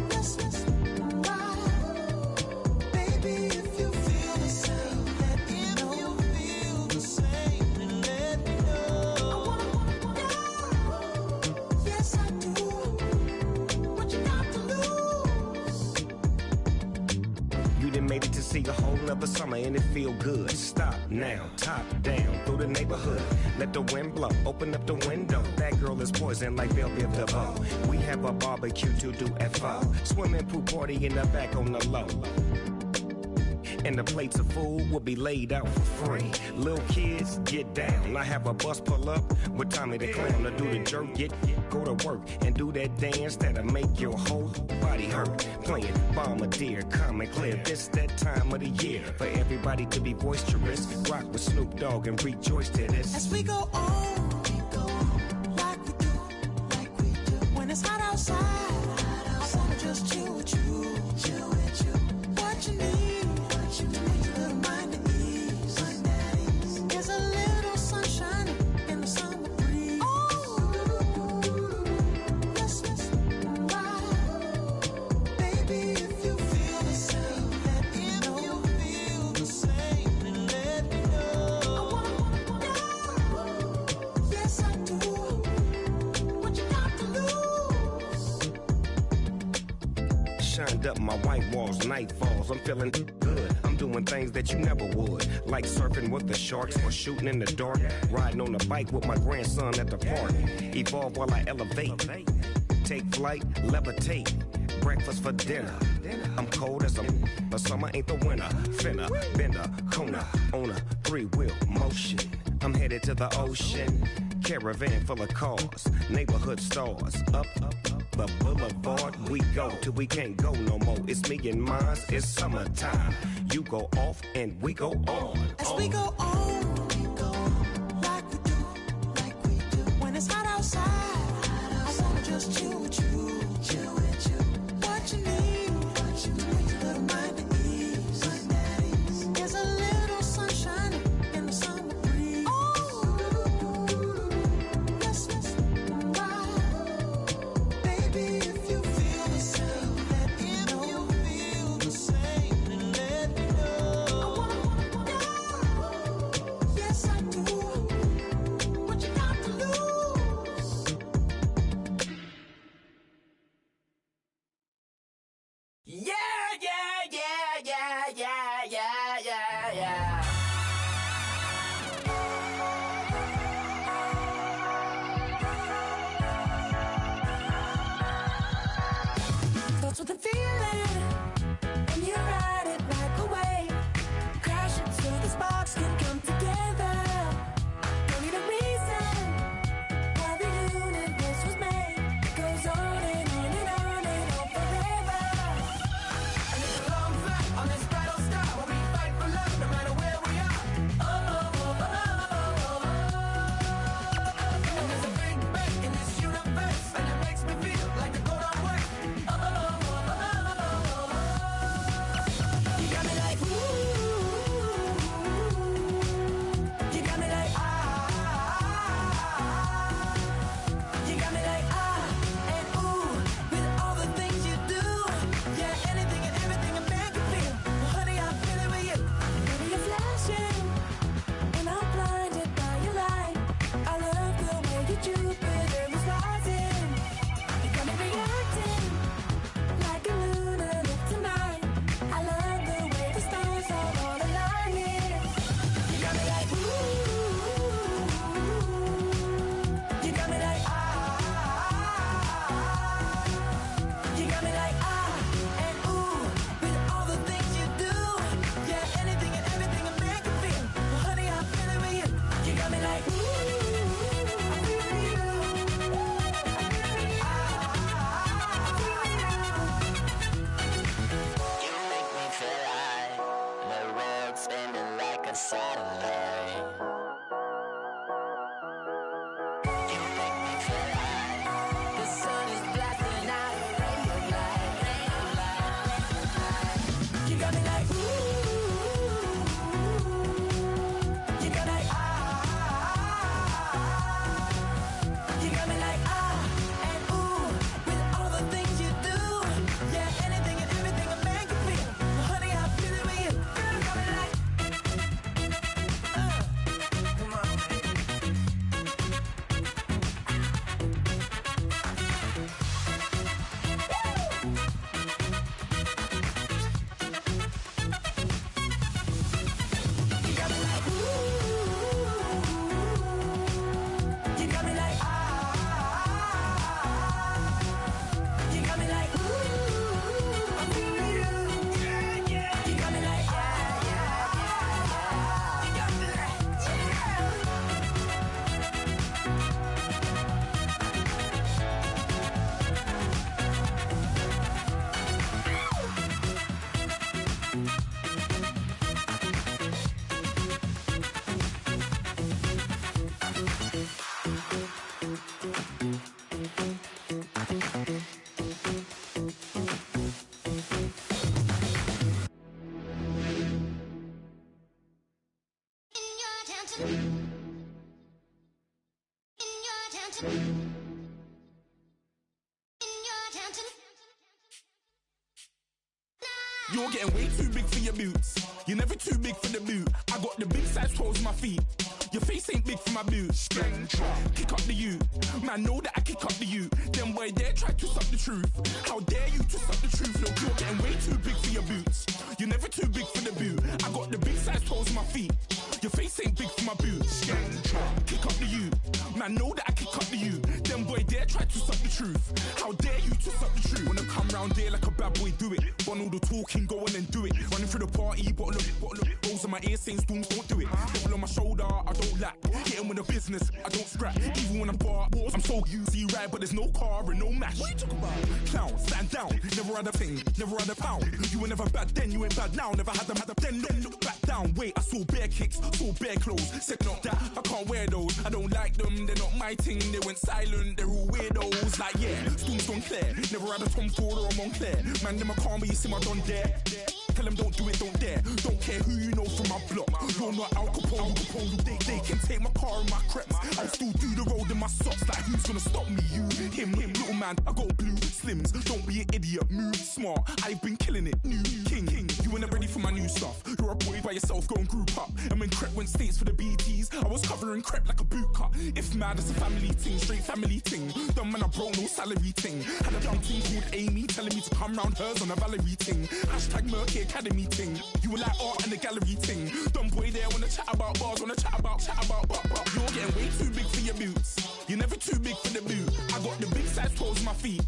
yes, right, baby, if you feel the same, let me know, feel the same, and let me know, yes, I do. What you got to lose? You done made it to see a whole nother summer and it feel good. Stop now, top down through the neighborhood. Let the wind blow, open up the window. That girl is poison like Belleville DeVoe. We have a barbecue to do at 4. Swimming pool party in the back on the low. And the plates of food will be laid out for free. Little kids, get down. I have a bus pull up with Tommy the Clown to do the jerk. Go to work and do that dance that'll make your whole body hurt. Playing Bombardier, calm and clear. This that time of the year for everybody to be boisterous. Rock with Snoop Dogg and rejoice to this. As we go on, like we do, when it's hot outside, I wanna just chill with you, what you need, a little mind at ease, there's a little sunshine in the summer breeze, yes, right, baby, if you feel the same, let me know, feel the same, and let me know, yes, I do. What you got to lose? Shined up my white walls, night falls. I'm feeling good. I'm doing things that you never would, like surfing with the sharks or shooting in the dark. Riding on a bike with my grandson at the park. Evolve while I elevate. Take flight, levitate. Breakfast for dinner. I'm cold as but summer ain't the winter. Finna, bender, Kona, on a 3-wheel motion. I'm headed to the ocean. Caravan full of cars, neighborhood stars. Up the boulevard we go till we can't go no more. It's me and mine, it's summertime. You go off and we go on. As we go on, like we do, when it's hot outside, I wanna just chill with you, what you need, a little mind at ease, there's a little sunshine in the summer breeze, yes, right, baby, if you feel the same, let me know, feel the same, and let me know, yes, I do. What you got to lose? Yeah, yeah, yeah, yeah, yeah, yeah, yeah, yeah. Starts with a feeling, and you ride it like a wave. Crash until the sparks can come together. Don't need a reason why the universe was made. It goes on and on and on and on forever. And it's a long flight on this battle star where we fight for love no matter where You're getting way too big for your boots. You're never too big for the boot. I got the big size toes on my feet. Your face ain't big for my boots. Kick up the you. Man, know that I kick up the you. Them boy there try to suck the truth. How dare you to suck the truth? Look, you're getting way too big for your boots. You're never too big for the boot. I got the big size toes on my feet. Your face ain't big for my boots. Kick up the you. Man, know that I kick up the you. Them boy there try to suck the truth. How dare you to suck the truth? Wanna come round there like a bad boy, do it. Want all the talking, go on and do it. Running through the party, bottle of it. Rolls in my ear saying storms, don't do it. Double on my shoulder, I don't lack. Getting with the business, I don't scrap. Even when I'm bar, I'm so easy right, but there's no car and no match. What you talking about? Clown, stand down. Never had a thing, never had a pound. You were never bad then, you ain't bad now. Never had them, then look back down. Wait, I saw bare kicks, saw bare clothes. Said not that, I can't wear those. I don't like them, they're not my thing. They went silent, they're all weirdos. Like yeah, storms gone clear. Never had a Tom Ford or a Montclair. Man, them a calm, but you see my done there. Tell them don't do it, don't dare. Don't care who you know from my block. You're not Al Capone. They can take my car and my crepes. I'll still do the road in my socks. Like who's gonna stop me? You, him, little man. I got blue slims. Don't be an idiot. Move smart. I've been killing it. New king. You ain't ready for my new stuff. You're a boy by yourself. Go and group up. And when Crep went states for the BTs, I was covering Crep like a boot cut. If mad, it's a family thing. Straight family thing. Dumb man, I broke no salary thing. Had a young thing called Amy telling me to come round hers on a Valerie thing. Hashtag Murky Academy thing. You were like art and the gallery thing. Dumb boy there wanna chat about bars, wanna chat about. You're getting way too big for your boots. You're never too big for the boot. I got the big size toes on my feet.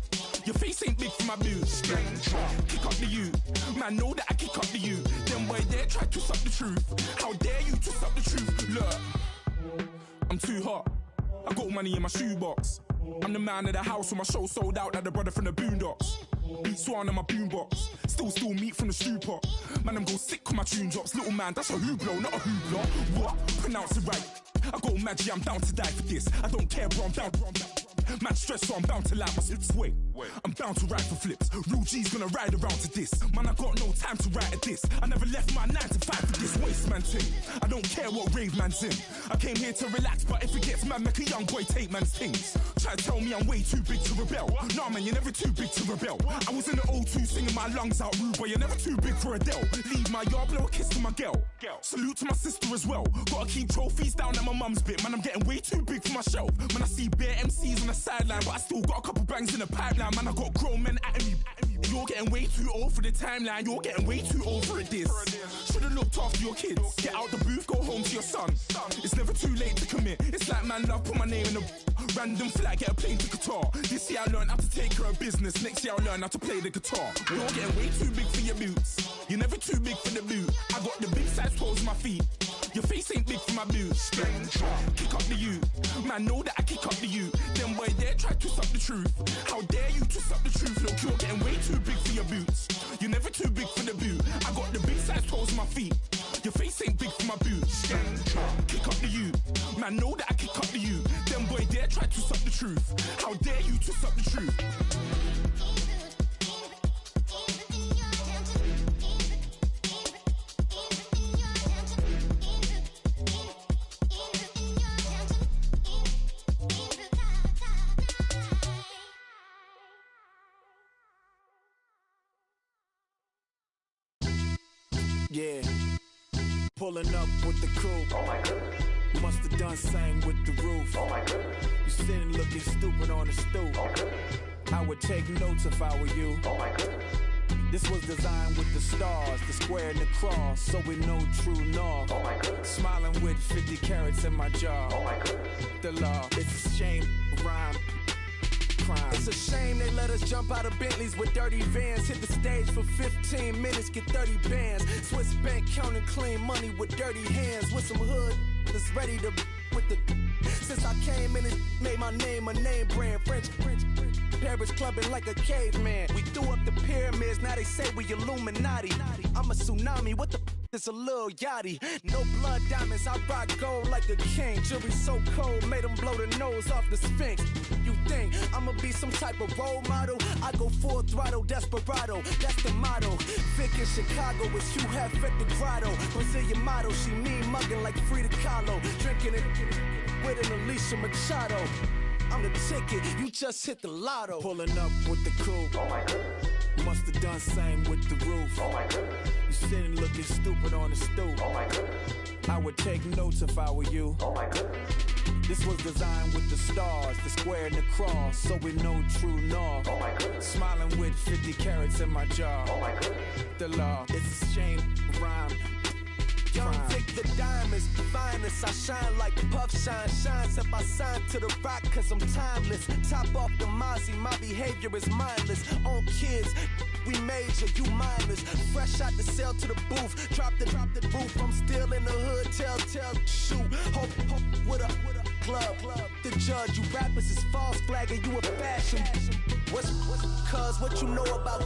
Your face ain't big for my boots. Kick up the you. Man, know that I kick up the you. Them boy there try to suck the truth. How dare you to suck the truth? Look, I'm too hot. I got money in my shoebox. I'm the man of the house when my show sold out like the brother from the Boondocks. Beat Swan in my boombox. Still meat from the stew pot. Man, I'm go sick when my tune drops. Little man, that's a hooplo, not a hoopla. What? Pronounce it right. I got magic, I'm down to die for this. I don't care, bro, I'm down. Man stressed, so I'm bound to like my slips. Wait, I'm bound to ride for flips. Real G's gonna ride around to this. Man, I got no time to write at this. I never left my 9 to 5 for this waste man thing. I don't care what rave man's in. I came here to relax, but if it gets mad, make a young boy take man's things. Try to tell me I'm way too big to rebel. Nah, man, you're never too big to rebel. I was in the O2 singing my lungs out rude, but you're never too big for Adele. Leave my yard, blow a kiss to my girl. Salute to my sister as well. Gotta keep trophies down at my mum's bit. Man, I'm getting way too big for my shelf. Man, I see bare MCs on the sideline, but I still got a couple bangs in the pipeline. Man, I got grown men at me. You're getting way too old for the timeline. You're getting way too old for a diss. Should've looked after your kids. Get out the booth, go home to your son. It's never too late to commit. It's like man love, put my name in a random flag, get a plane to Qatar. This year I learned how to take care of business. Next year I'll learn how to play the guitar. You're getting way too big for your boots. You're never too big for the boot. I got the big size toes on my feet. Your face ain't big for my boots. Kick up the you. Man, know that I kick up the you. Them boy there try to suck the truth. How dare you to suck the truth? Look, you're getting way too big for your boots. You're never too big for the boot. I got the big size toes on my feet. Your face ain't big for my boots. Kick up the you. Man, know that I kick up the you. Them boy there try to suck the truth. How dare you to suck the truth? Yeah, pulling up with the coupe. Oh my goodness. Must have done same with the roof. Oh my goodness. You sitting looking stupid on the stoop. Oh goodness. I would take notes if I were you. Oh my goodness. This was designed with the stars, the square and the cross, so we know true north. Oh my goodness. Smiling with 50 carats in my jaw. Oh my goodness. The law, it's a shame, rhyme. Crime. It's a shame they let us jump out of Bentleys with dirty vans. Hit the stage for 15 minutes, get 30 bands. Swiss bank counting clean money with dirty hands. With some hood that's ready to with the. Since I came in and made my name a name brand. French Paris clubbing like a caveman. We threw up the pyramids, now they say we Illuminati. I'm a tsunami, what the It's a little yachty, no blood diamonds, I rock gold like a king. Jewelry so cold, made them blow the nose off the Sphinx. You think I'ma be some type of role model? I go full throttle, desperado, that's the motto. Vic in Chicago, it's you have at the grotto. Brazilian model, she mean mugging like Frida Kahlo. Drinking it with an Alicia Machado. I'm the ticket, you just hit the lotto. Pulling up with the coupe. Oh my goodness. Must have done same with the roof. Oh my goodness. You sitting looking stupid on the stoop. Oh my goodness. I would take notes if I were you. Oh my goodness. This was designed with the stars, the square and the cross, so we know true north. Oh my goodness. Smiling with 50 carats in my jaw. Oh my goodness. The law, it's a shame, rhyme. Young Vic the diamonds, the finest. I shine like Puff Shine shines if I sign to the rock, cause I'm timeless. Top off the Mozzie, my behavior is mindless. On kids, we major, you minors. Fresh out the cell to the booth, drop the roof. I'm still in the hood, tell, shoot. Hope with a club. The judge, you rappers is false flagging, you a fashion. What's cuz, what you know about?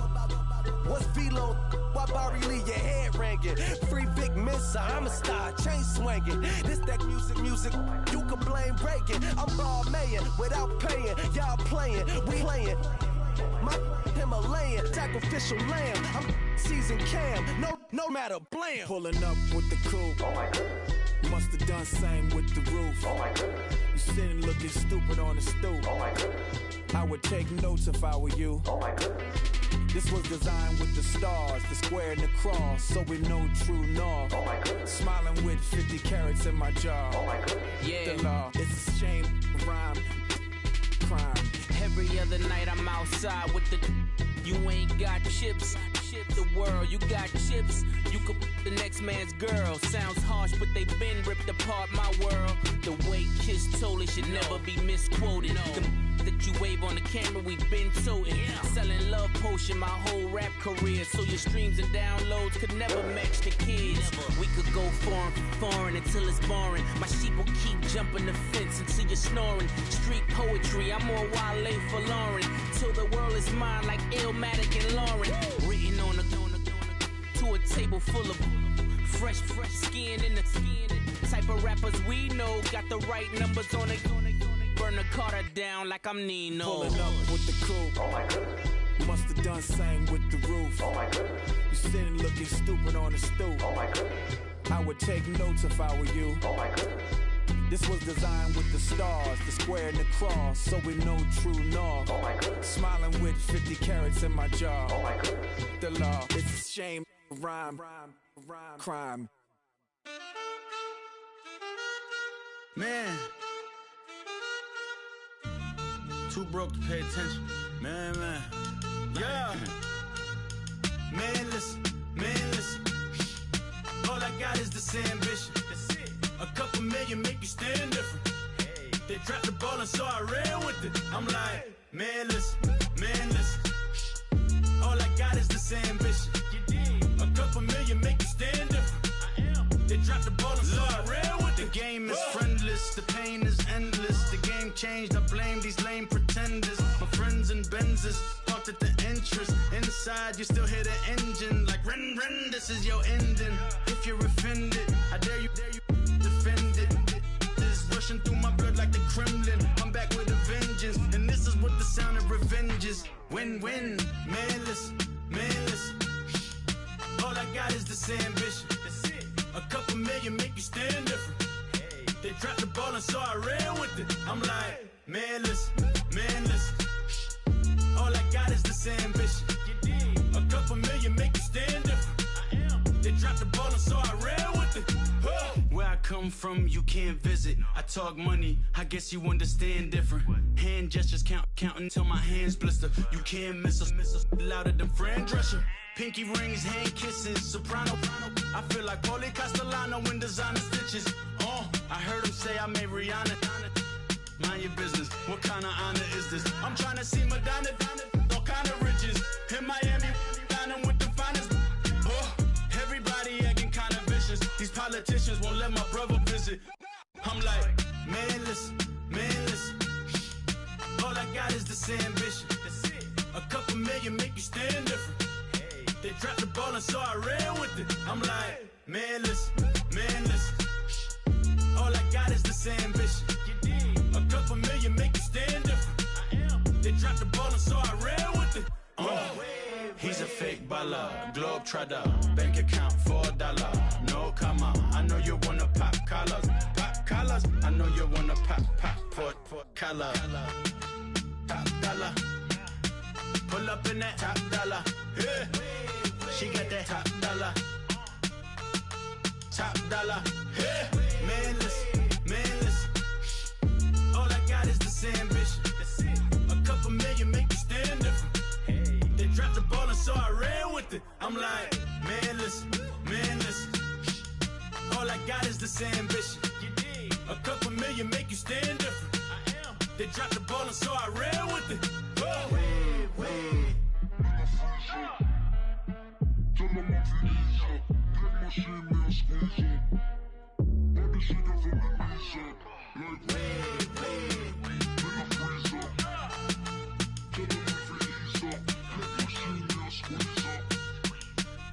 What's Velo? Why Barry Lee, your head ringing? Free Vic Mensa, I'm a star, chain swinging. This that music, you can blame Reagan. I'm Balmain without paying, y'all playing, we playing. My Himalayan, sacrificial lamb. I'm seasoned cam, no matter, blam. Pulling up with the coupe. Oh my goodness. Must have done same with the roof. Oh my goodness. You sitting looking stupid on the stoop. Oh my goodness. I would take notes if I were you. Oh my goodness. This was designed with the stars, the square and the cross, so we know true north. Oh my goodness. Smiling with 50 carats in my jaw. Oh my goodness. Yeah. The law, it's a shame, rhyme, crime. Every other night I'm outside with the. You ain't got chips. The world, you got chips. You could the next man's girl. Sounds harsh, but they been ripped apart my world. The way Kiss told it should never be misquoted. The that you wave on the camera, we been toting. Selling love potion my whole rap career, so your streams and downloads could never match the kids. We could go foreign until it's boring. My sheep will keep jumping the fence until you're snoring. Street poetry, I'm more Wale for Lauren. Till the world is mine like Illmatic and Lauren. Written on to a table full of fresh skin in the type of rappers we know. Got the right numbers on it. Burn the Carter down like I'm Nino. Pulling up with the coupe. Oh my goodness. Must have done same with the roof. Oh my goodness. You sitting looking stupid on the stoop. Oh my goodness. I would take notes if I were you. Oh my goodness. This was designed with the stars, the square and the cross, so we know true north. Oh my goodness. Smiling with 50 carats in my jaw. Oh my goodness. The law, it's a shame, rhyme, crime. Man, too broke to pay attention. Man. Yeah. Man, listen. All I got is this ambition. A couple million make you stand different. They dropped the ball and so I ran with it. I'm like, man, listen. All I got is this ambition. A couple million make you stand different. They dropped the ball and so I ran with it. The game is friendless, the pain is endless. The game changed, I blame these lame pretenders. My friends and Benzes parked at the entrance. Inside, you still hear the engine. Like, ren, this is your ending. If you're offended, I dare you defend it. This is rushing through my blood like the Kremlin. I'm back with a vengeance, and this is what the sound of revenge is. Win-win, man, listen. All I got is this ambition. A couple million make you stand different. They dropped the ball and so I ran with it. I'm like, man, listen. All I got is this ambition. A couple million make you stand different. They dropped the ball and so I ran with it. Where I come from, you can't visit. I talk money, I guess you understand different. Hand gestures counting till my hands blister. You can't miss us louder than Fran Drescher. Pinky rings, hand kisses, soprano. I feel like Paulie Castellano in designer stitches. I heard him say I made Rihanna. Mind your business, what kind of honor is this? I'm trying to see Madonna, all kind of riches. In Miami, dining with the finest. Everybody acting kind of vicious. These politicians won't let my brother visit. I'm like, man, listen. All I got is this ambition. A couple million make you stand different. They dropped the ball and so I ran with it. I'm like, Man, listen, man, listen. All I got is this ambition. A couple million make you stand different. They dropped the ball and so I ran with it. He's a fake baller, globe trotter, bank account $4. No, come on, I know you wanna pop collars. Pop collars, I know you wanna pop collar. Top dollar, pull up in that top dollar. Yeah. She got that top dollar. Top dollar, yeah. Man, listen. All I got is this ambition. A couple million make you stand different. They dropped the ball and so I ran with it. I'm like, man, listen. All I got is this ambition. A couple million make you stand different. They dropped the ball and so I ran with it. Tell them I'm Felicia, get my shit, squeeze up. Body shaking from the knees up. Like, freeze up. Tell them I'm Felicia, get my shit, squeeze up.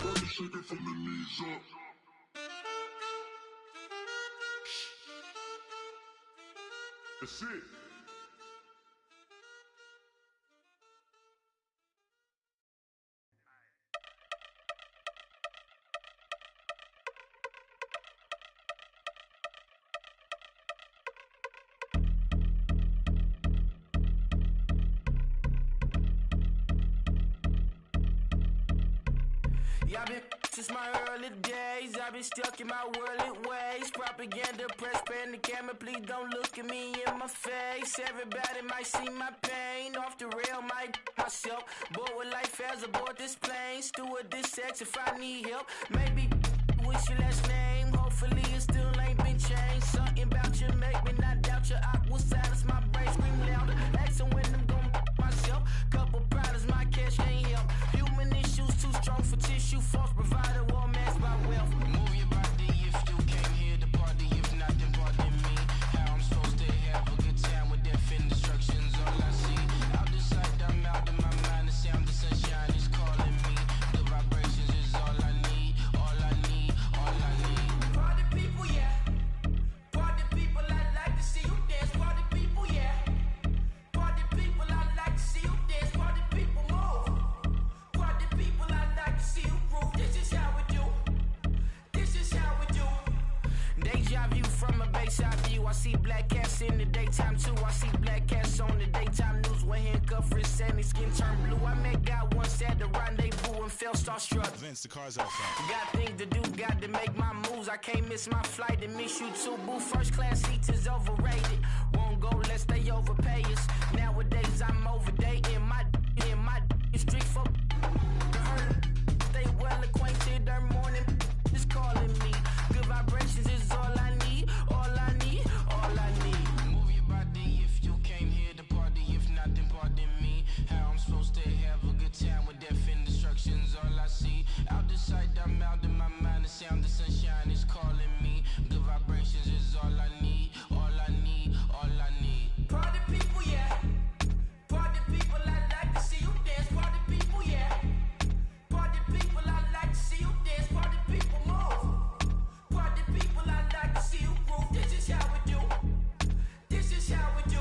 Body shaking from the knees up. That's it. I've been since my early days, I've been stuck in my worldly ways. Propaganda, press, pan the camera, please don't look at me in my face. Everybody might see my pain, off the rail, might myself. Bored with life as aboard this plane, steward this sex if I need help. Maybe what's your last name? Hopefully it still ain't been changed. Something about you make me not doubt your aqua silence, my brain scream louder. Asking when I'm gon' myself. Couple problems, my cash can't help. Human issues too strong for tissue. False provider, war mask by wealth. Move your body if you came here to party. If not, then pardon me. How I'm supposed to have a good time with death and destruction's all I see. Out the sight, I'm out of my mind. The sound, the sunshine is calling me. The vibrations is all I need. All I need, all I need. Party people, yeah. Party people, I like to see you dance. Party people, yeah. Party people, I like to see you dance. Party people, move. Party people, I like to see you groove. This is how we do. This is how we do. Deja view from a bayside view. I see black cats in the daytime too. I see black cats on the daytime news. When handcuffed, wrist and his skin turned blue. I met God once at the rendezvous and felt starstruck. Vince, the car's outside. Got things to do, got to make my moves. I can't miss my flight and miss you too, boo. First class seats is overrated. Won't go lest they overpay us. Nowadays I'm overdating my street for stay well acquainted. Their morning is calling me. Good vibrations is all I need. All I need, all I need. Move your body if you came here to party. If not, then pardon me. How I'm supposed to have a good time with death and destruction's all I see. Out the sight, I'm out of my mind. The sound, the sunshine is calling me. Good vibrations is all I need. All I need, all I need. Party people, yeah. Party people, I like to see you dance. Party people, yeah. Party people, I like to see you dance. Party people, move. Party people, I like to see you groove. This is how we do. This is how we do.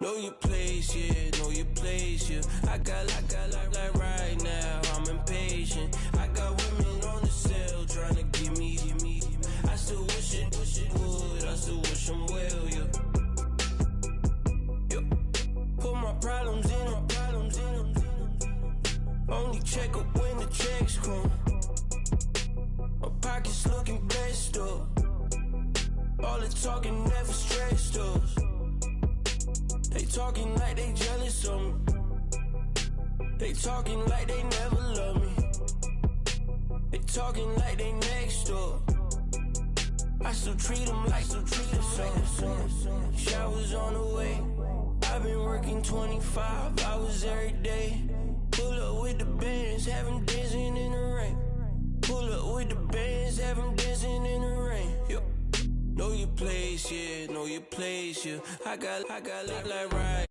Know your place, yeah, know your place, yeah. I got like right now, I'm impatient. I got women on the cell trying to give me. I still wish it would, I still wish them well, yeah. Put my problems in. Only check up when the checks come. the talking never stressed us. They talking like they jealous of me. They talking like they never love me. They talking like they next door. I still treat them like so. Showers on the way. I've been working 25 hours every day. Pull up with the bands, have them dancing in the rain. Pull up with the bands, have them dancing in the rain. Yo. Know your place, yeah, know your place, yeah. I got like right